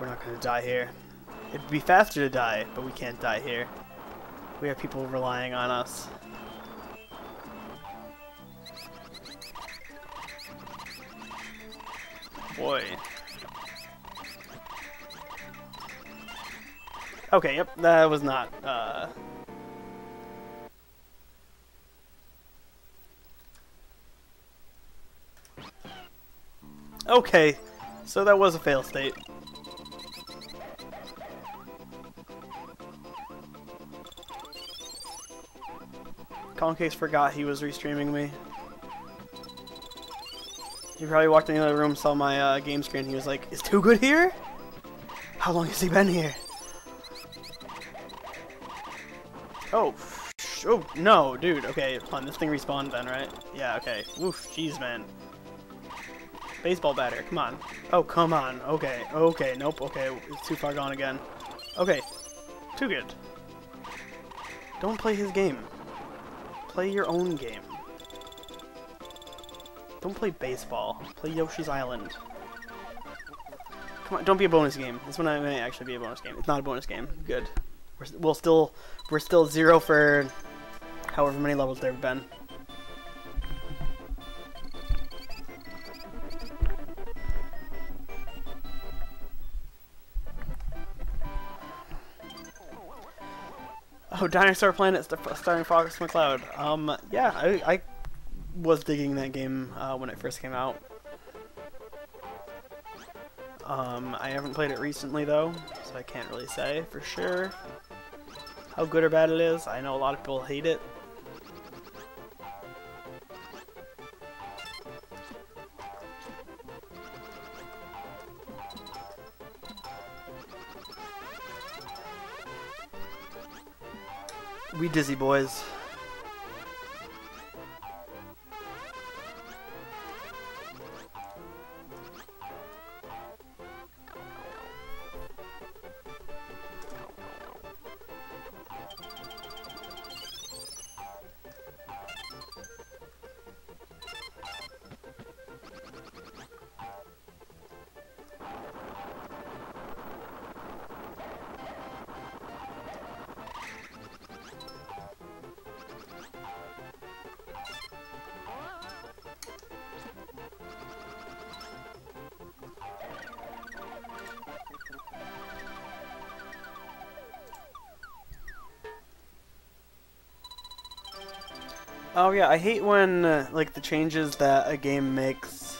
B: We're not going to die here. It'd be faster to die, but we can't die here. We have people relying on us. Boy. Okay, yep, that was not, Okay, so that was a fail state. Case forgot he was restreaming me. He probably walked in the other room, saw my game screen. He was like, "Is 2woGood here? How long has he been here?" Oh, oh no, dude. Okay, fun. This thing respawned then, right? Yeah. Okay. Oof. Jeez, man. Baseball batter. Come on. Oh, come on. Okay. Okay. Nope. Okay. It's too far gone again. Okay. 2woGood. Don't play his game. Play your own game. Don't play baseball. Play Yoshi's Island. Come on, don't be a bonus game. This one may actually be a bonus game. It's not a bonus game. Good. We're still 0 for however many levels there have been. Oh, Dinosaur Planet starring Fox McCloud. Yeah, I was digging that game when it first came out. I haven't played it recently though, so I can't really say for sure how good or bad it is. I know a lot of people hate it. We dizzy boys. Oh yeah, I hate when like the changes that a game makes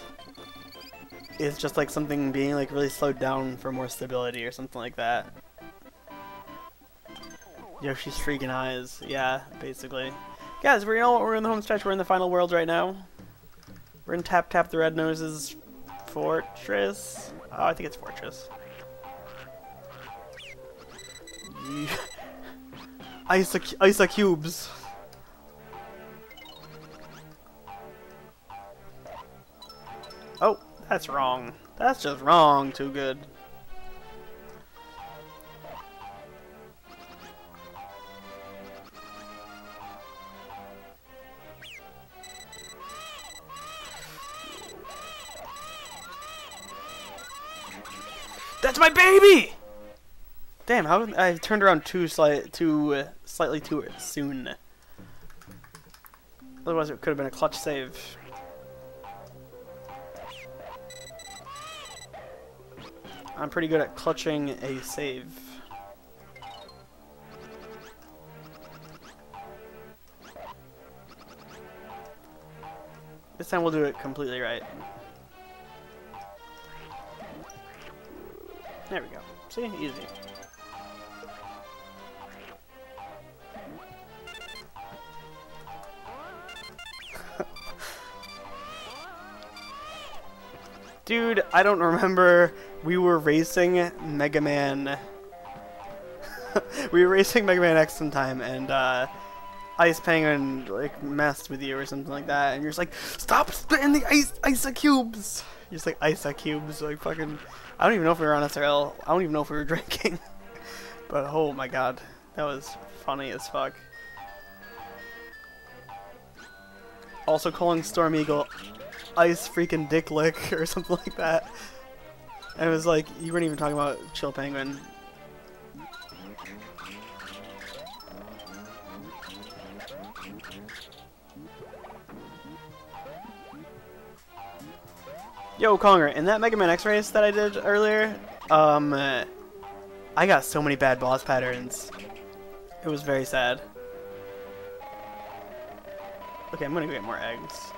B: is just like something being like really slowed down for more stability or something like that. Yoshi's freaking eyes. Yeah, basically. Guys, we're in the home stretch. We're in the final world right now. We're in Tap Tap the Red Nose's fortress. Oh, I think it's fortress. Isa cubes. Oh, that's wrong. That's just wrong. 2woGood. That's my baby! Damn, how I turned around slightly too soon. Otherwise, it could have been a clutch save. I'm pretty good at clutching a save. This time we'll do it completely right. There we go. See? Easy. Dude, I don't remember. We were racing Mega Man. We were racing Mega Man X sometime, and Ice Penguin like messed with you or something like that, and you're just like, stop spitting the ice cubes. You're just like ice cubes, like fucking. I don't even know if we were on SRL. I don't even know if we were drinking. But oh my god, that was funny as fuck. Also calling Storm Eagle Ice freaking Dick Lick or something like that. And it was like, you weren't even talking about Chill Penguin. Yo, Conger, in that Mega Man X race that I did earlier, I got so many bad boss patterns. It was very sad. Okay, I'm gonna go get more eggs.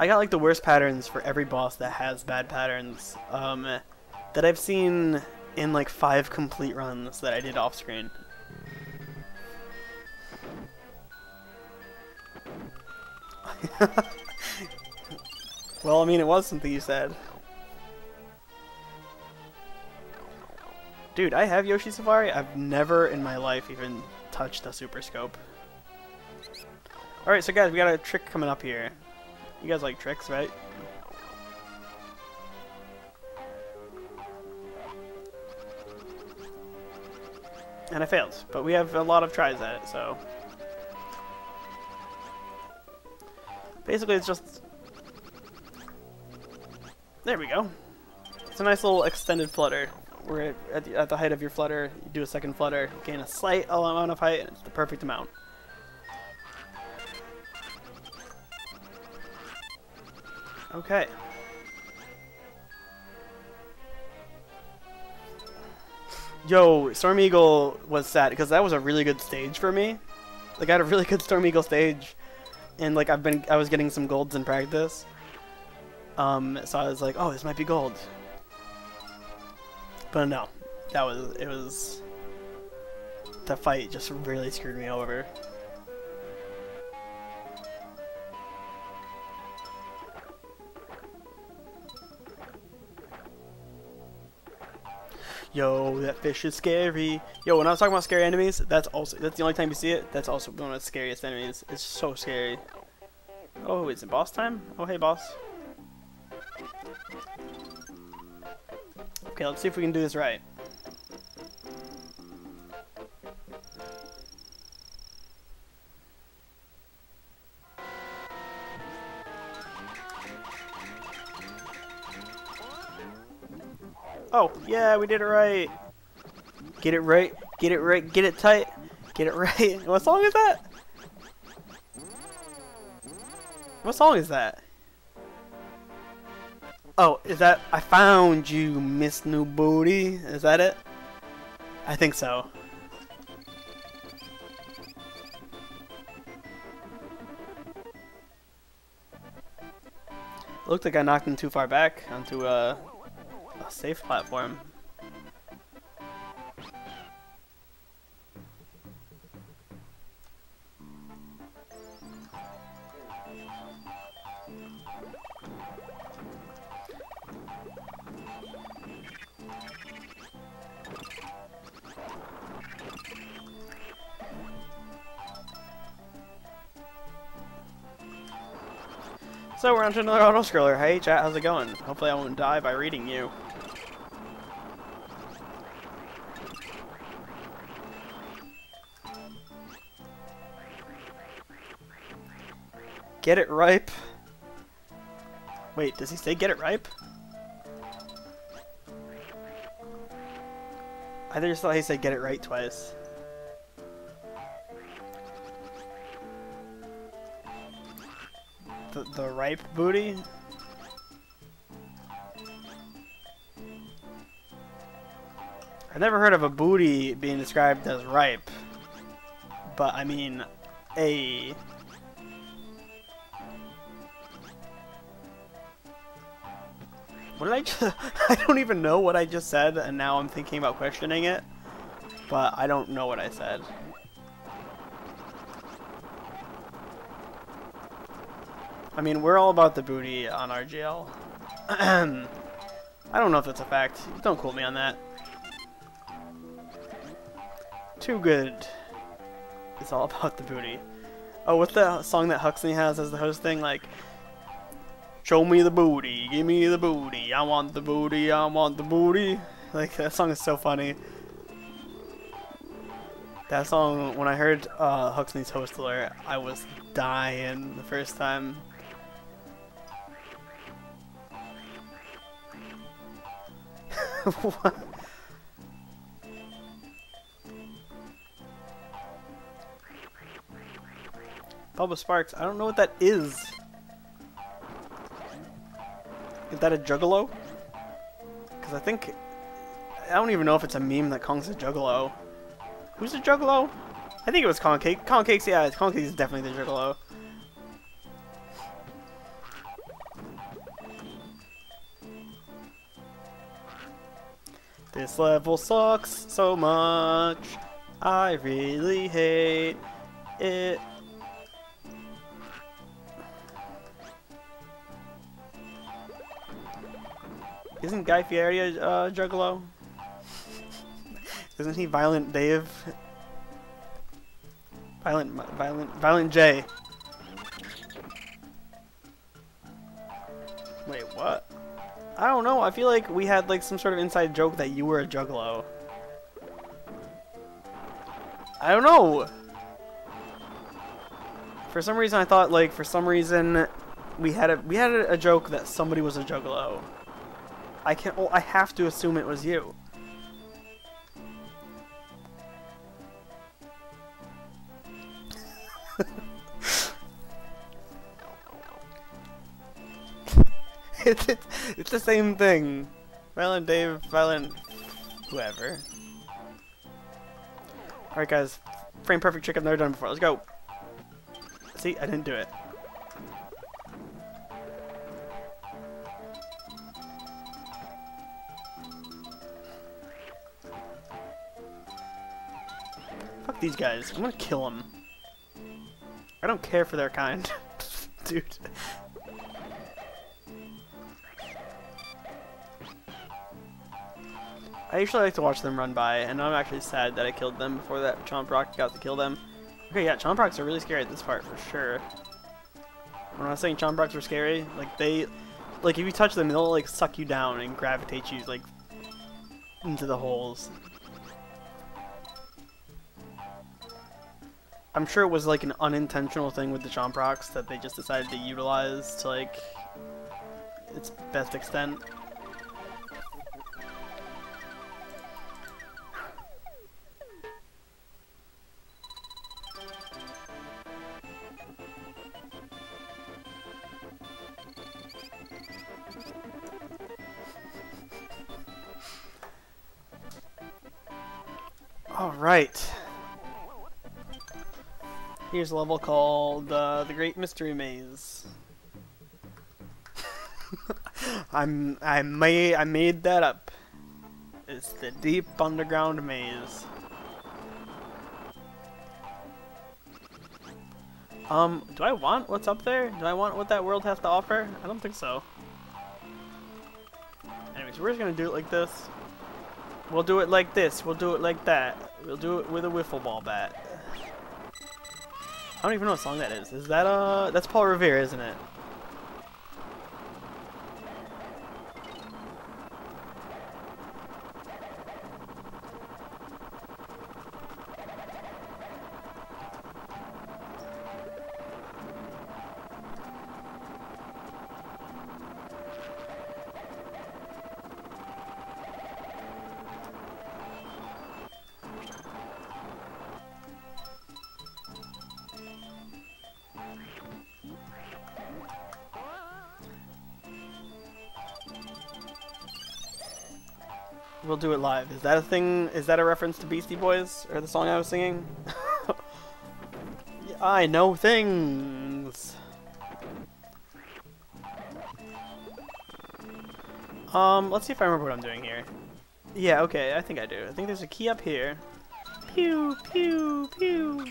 B: I got like the worst patterns for every boss that has bad patterns that I've seen in like 5 complete runs that I did off screen. Well, I mean, it was something you said. Dude, I have Yoshi Safari. I've never in my life even touched a Super Scope. Alright, so guys, we got a trick coming up here. You guys like tricks, right? And I failed, but we have a lot of tries at it, so... Basically, it's just... There we go. It's a nice little extended flutter, where at the height of your flutter, you do a second flutter, gain a slight amount of height, and it's the perfect amount. Okay. Yo, Storm Eagle was sad, because that was a really good stage for me. Like, I had a really good Storm Eagle stage. And like I was getting some golds in practice, so I was like, oh, this might be gold. But no, it was the fight just really screwed me over. Yo, that fish is scary. Yo, when I was talking about scary enemies, that's the only time you see it. That's also one of the scariest enemies. It's so scary. Oh, is it boss time? Oh, hey, boss. Okay, let's see if we can do this right. Oh, yeah, we did it right. Get it right, get it right, get it tight, get it right. What song is that? What song is that? Oh, is that I Found You, Miss New Booty? Is that it? I think so. Looked like I knocked him too far back onto a safe platform. So we're on to another auto-scroller. Hey chat, how's it going? Hopefully I won't die by reading you. Get it ripe? Wait, does he say get it ripe? I just thought he said get it right twice. The ripe booty? I've never heard of a booty being described as ripe. But I mean, a... What did I just... I don't even know what I just said, and now I'm thinking about questioning it. But I don't know what I said. I mean, we're all about the booty on RGL. I don't know if that's a fact. Don't quote me on that. 2woGood. It's all about the booty. Oh, what's the song that Huxley has as the host thing? Like, show me the booty, give me the booty, I want the booty, I want the booty. Like, that song is so funny. That song, when I heard Huxley's host alert, I was dying the first time. What? Bubba Sparks, I don't know what that is. Is that a juggalo? Because I think... I don't even know if it's a meme that Kong's a juggalo. Who's the juggalo? I think it was Concake. Concake's, yeah, Concake is definitely the juggalo. This level sucks so much. I really hate it. Isn't Guy Fieri a juggalo? Isn't he Violent Dave? Violent J. Wait, what? I don't know. I feel like we had like some sort of inside joke that you were a juggalo. I don't know. For some reason, I thought like we had a joke that somebody was a juggalo. I have to assume it was you. It's the same thing. Violent Dave, Violent whoever. Alright guys, frame perfect trick I've never done before. Let's go. See, I didn't do it. Fuck these guys. I'm gonna kill them. I don't care for their kind. Dude. I usually like to watch them run by, and I'm actually sad that I killed them before that Chomp Rock got to kill them. Okay, yeah, Chomp Rocks are really scary at this part, for sure. When I was saying Chomp Rocks are scary, like, if you touch them, they'll, like, suck you down and gravitate you, like, into the holes. I'm sure it was, like, an unintentional thing with the Chomp Rocks that they just decided to utilize to, like, its best extent. Alright. Here's a level called The Great Mystery Maze. I made that up. It's the deep underground maze. Do I want what's up there? Do I want what that world has to offer? I don't think so. Anyways, we're just gonna do it like this. We'll do it like this. We'll do it like that. We'll do it with a wiffle ball bat. I don't even know what song that is. Is that, that's Paul Revere, isn't it? We'll do it live. Is that a thing? Is that a reference to Beastie Boys? Or the song I was singing? I know things! Let's see if I remember what I'm doing here. Yeah, okay, I think I do. I think there's a key up here. Pew, pew, pew!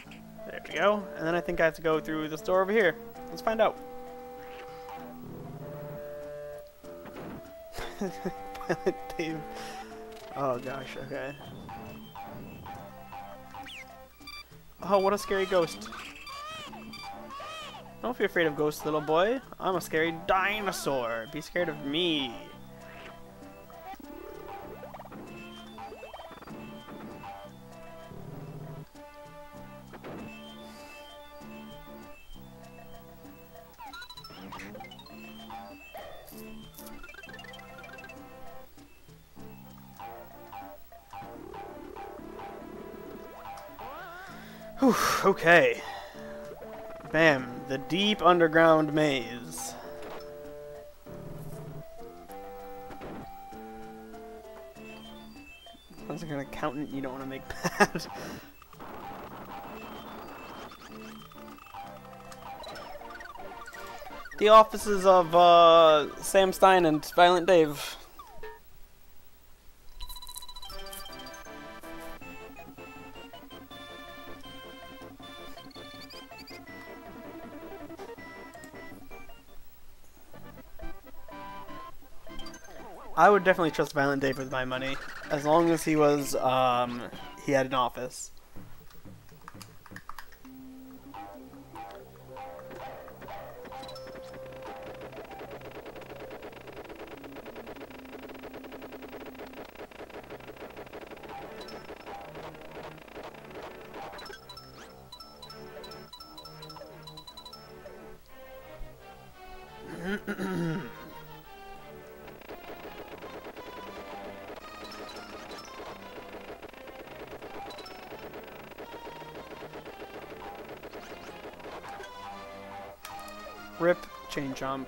B: There we go. And then I think I have to go through this door over here. Let's find out. Dave. Oh gosh, okay. Oh, what a scary ghost. Don't be afraid of ghosts, little boy. I'm a scary dinosaur. Be scared of me. Whew, okay. Bam, the deep underground maze. Sounds like an accountant you don't want to make bad. The offices of Sam Stein and Violent Dave. I would definitely trust Violent Dave with my money, as long as he was, he had an office. Rip, chain jump.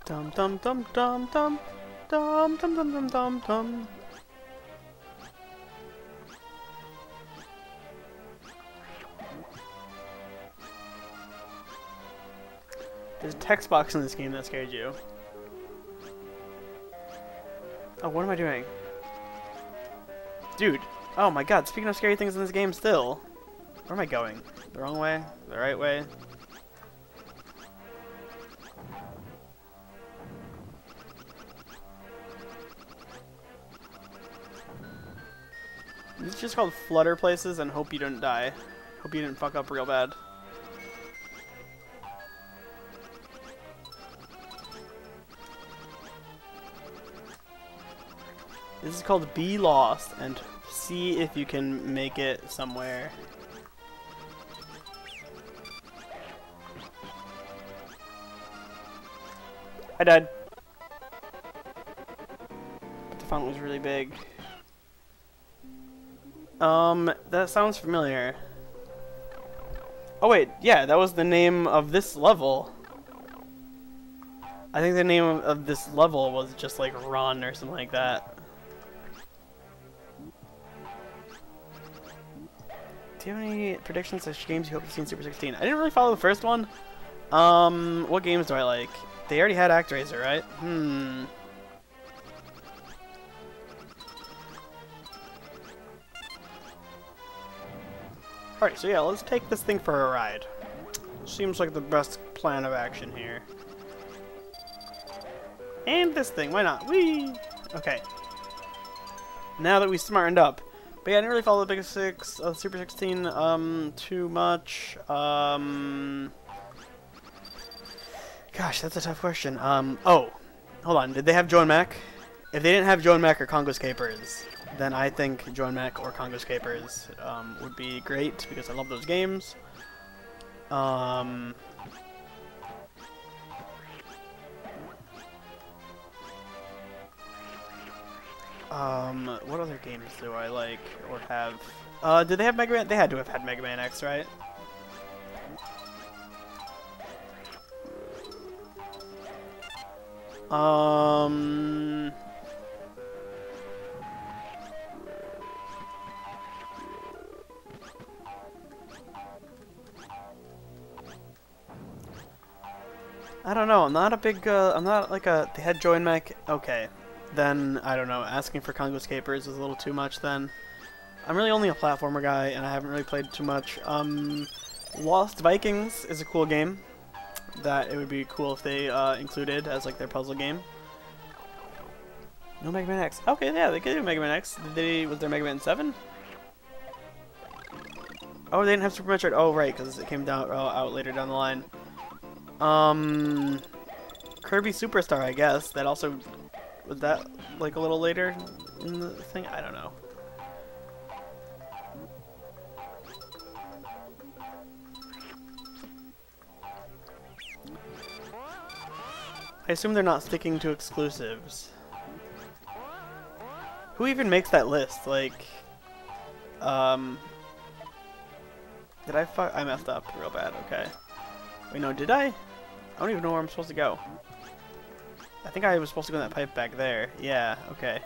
B: Dum dum dum dum dum dum dum dum dum dum dum. There's a text box in this game that scared you. Oh, what am I doing? Dude, oh my god, speaking of scary things in this game still. Where am I going? The wrong way? The right way? It's just called Flutter Places and hope you didn't die. Hope you didn't fuck up real bad. This is called Be Lost and see if you can make it somewhere. I died. But the font was really big. That sounds familiar. Oh wait, yeah, that was the name of this level. I think the name of this level was just like Run or something like that. Do you have any predictions of games you hope to see in Super 16? I didn't really follow the first one. What games do I like? They already had ActRaiser, right? Alright, so yeah, let's take this thing for a ride. Seems like the best plan of action here. And this thing, why not? Whee! Okay. Now that we smartened up. But yeah, I didn't really follow the Big Six, Super 16, too much. Gosh, that's a tough question. Oh, hold on. Did they have Joe and Mac? If they didn't have Joe and Mac or Congo's Capers, then I think Joe and Mac or Congo's Capers would be great because I love those games. What other games do I like or have? Did they have Mega Man? They had to have had Mega Man X, right? I don't know. I'm not a big. I'm not like a. They had Joy and Mac. Okay, then I don't know. Asking for Congo's Capers is a little too much. Then I'm really only a platformer guy, and I haven't really played too much. Lost Vikings is a cool game that it would be cool if they included as like their puzzle game. No Mega Man X. Okay, yeah, they could do Mega Man X. Was there Mega Man 7? Oh, they didn't have Super Metroid. Oh, right, because it came down out later down the line. Kirby Superstar, I guess. That also was that like a little later in the thing. I don't know. I assume they're not sticking to exclusives. Who even makes that list? Like, did I messed up real bad. Okay. Wait, no, did I? I don't even know where I'm supposed to go. I think I was supposed to go in that pipe back there. Yeah, okay.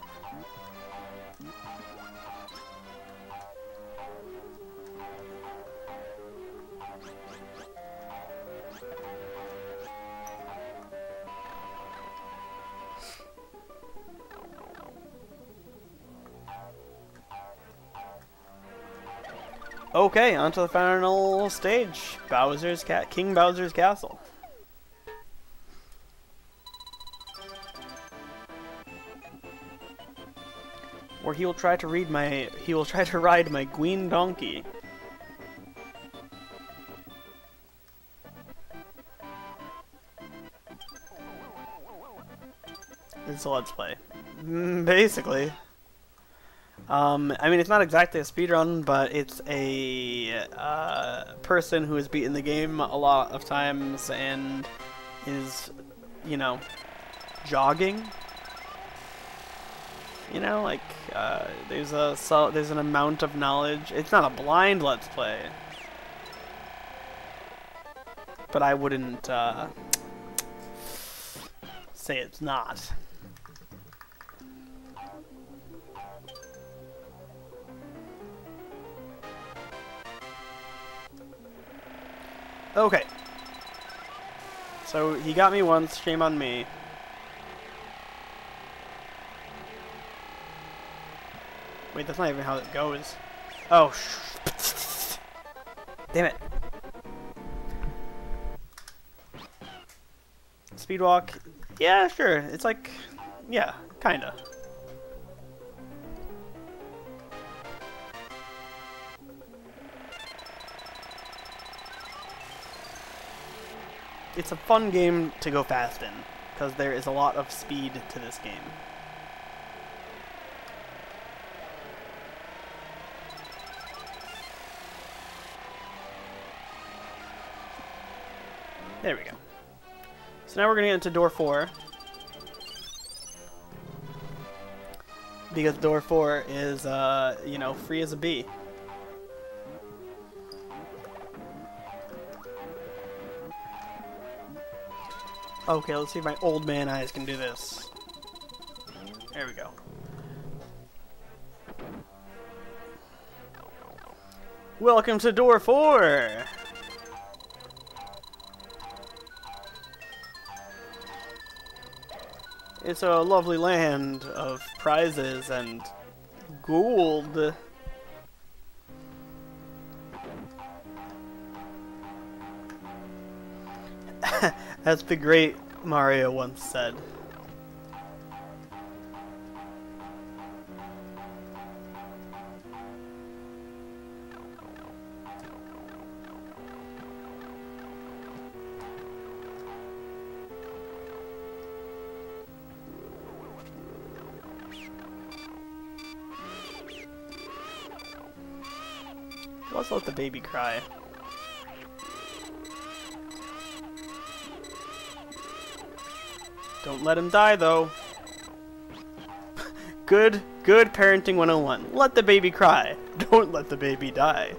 B: Okay, on to the final stage. King Bowser's Castle. Where he will try to ride my Gween donkey. It's a Let's Play. Basically. I mean, it's not exactly a speedrun, but it's a person who has beaten the game a lot of times and is, you know, jogging. You know, like there's an amount of knowledge. It's not a blind Let's Play, but I wouldn't say it's not. Okay. So he got me once, shame on me. Wait, that's not even how it goes. Oh, damn it. Speedwalk. Yeah, sure. It's like, yeah, kinda. It's a fun game to go fast in, because there is a lot of speed to this game. There we go. So now we're going to get into door 4. because door 4 is, you know, free as a bee. Okay, let's see if my old man eyes can do this. There we go. Welcome to door 4! It's a lovely land of prizes and gold. As the great Mario once said. Let's let the baby cry. Don't let him die, though. Good parenting 101. Let the baby cry. Don't let the baby die.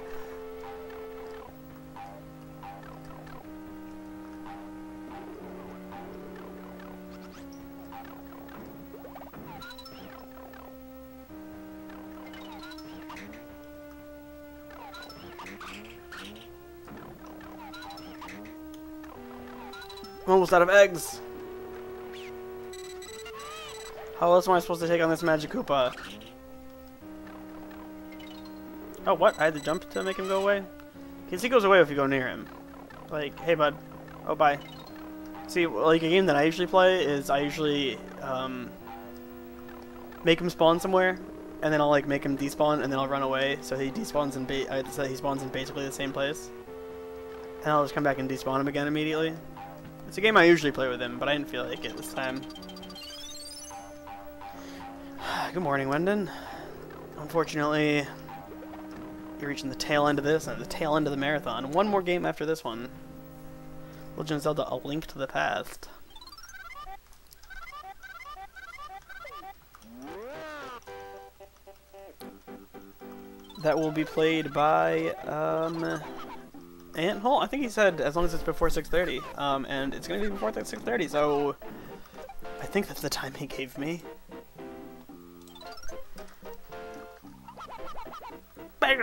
B: I'm almost out of eggs. How else am I supposed to take on this Magic Koopa? Oh, what? I had to jump to make him go away? Because he goes away if you go near him. Like, hey bud. Oh, bye. See, like a game that I usually play is I usually make him spawn somewhere, and then I'll like make him despawn, and then I'll run away, so he despawns in he spawns in basically the same place. And I'll just come back and despawn him again immediately. It's a game I usually play with him, but I didn't feel like it this time. Good morning, Wendon. Unfortunately, you're reaching the tail end of this and the tail end of the marathon. One more game after this one. Legend of Zelda: A Link to the Past. That will be played by Anthole. I think he said as long as it's before 6:30. And it's gonna be before 6:30, so I think that's the time he gave me. Bang.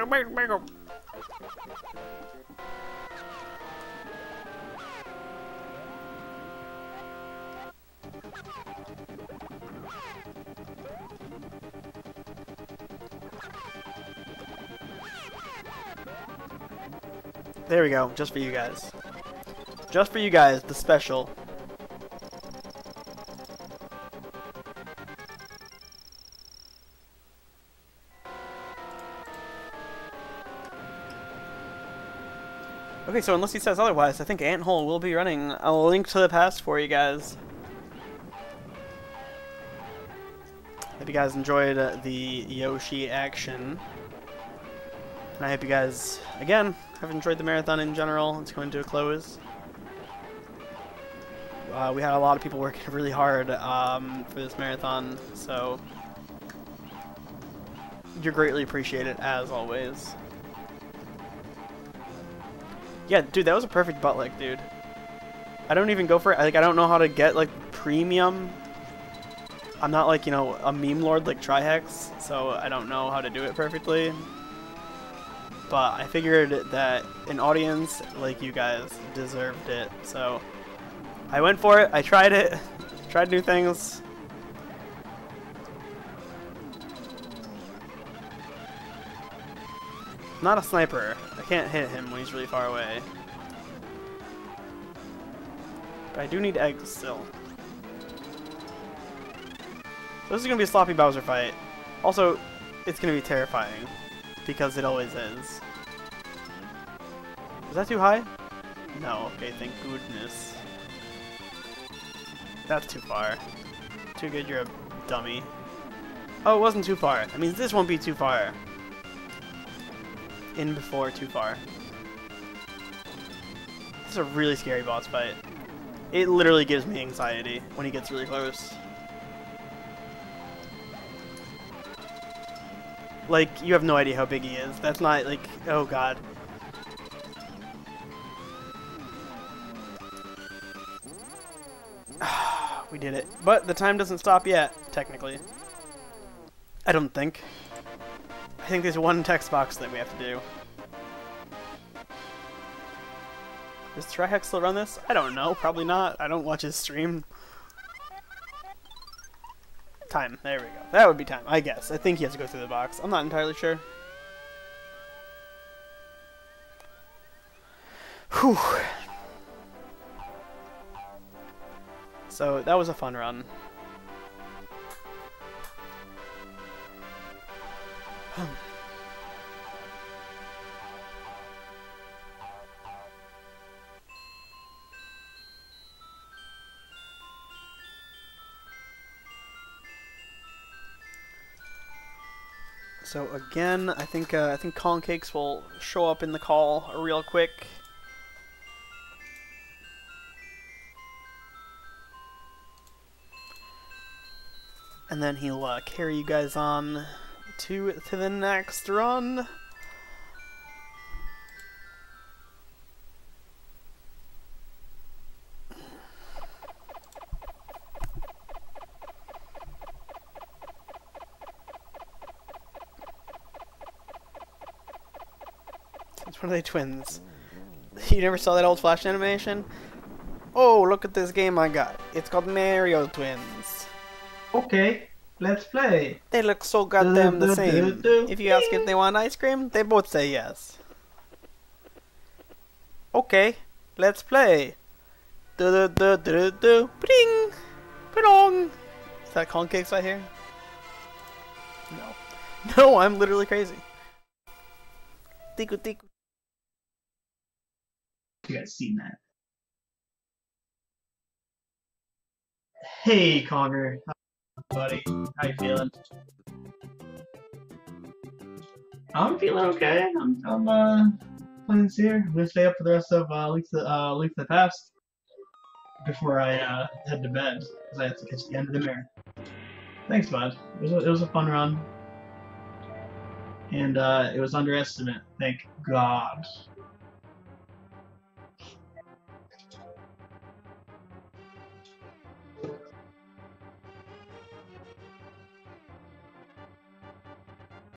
B: There we go, just for you guys. Just for you guys, the special. Okay, so unless he says otherwise, I think Anthole will be running A Link to the Past for you guys. Hope you guys enjoyed the Yoshi action. And I hope you guys, again, have enjoyed the marathon in general. It's coming to a close. We had a lot of people working really hard for this marathon, so you're greatly appreciated, as always. Yeah, dude, that was a perfect butt lick, dude. I don't even go for it. Like, I don't know how to get, like, premium. I'm not, like, you know, a meme lord like Trihex, so I don't know how to do it perfectly. But I figured that an audience like you guys deserved it, so I went for it. I tried it. Tried new things. I'm not a sniper. I can't hit him when he's really far away. But I do need eggs still. So this is going to be a sloppy Bowser fight. Also, it's going to be terrifying. Because it always is. Is that too high? No, okay, thank goodness. That's too far. Too good, you're a dummy. Oh, it wasn't too far. I mean, this won't be too far. In before too far. This is a really scary boss fight. It literally gives me anxiety when he gets really close. Like, you have no idea how big he is. That's not, like, oh god. We did it. But the time doesn't stop yet, technically. I don't think. I think there's one text box that we have to do. Does Trihex still run this? I don't know. Probably not. I don't watch his stream. Time. There we go. That would be time, I guess. I think he has to go through the box. I'm not entirely sure. Whew. So, that was a fun run. So again, I think Colin Cakes will show up in the call real quick. And then he'll carry you guys on to the next run. What are they, twins? You never saw that old Flash animation? Oh, look at this game I got. It's called Mario Twins.
C: Okay, let's play.
B: They look so goddamn the same. If you ask if they want ice cream, they both say yes. Okay, let's play. Bring! Ba-dong! Is that Colin Cakes right here? No. No, I'm literally crazy. Tiku tiku.
C: You guys seen that? Hey, Connor, buddy, how you feeling? I'm feeling okay. I'm playing this here. I'm gonna stay up for the rest of Link to the Past before I head to bed because I have to catch the end of the mirror. Thanks, bud. It was a fun run, and it was underestimate. Thank God.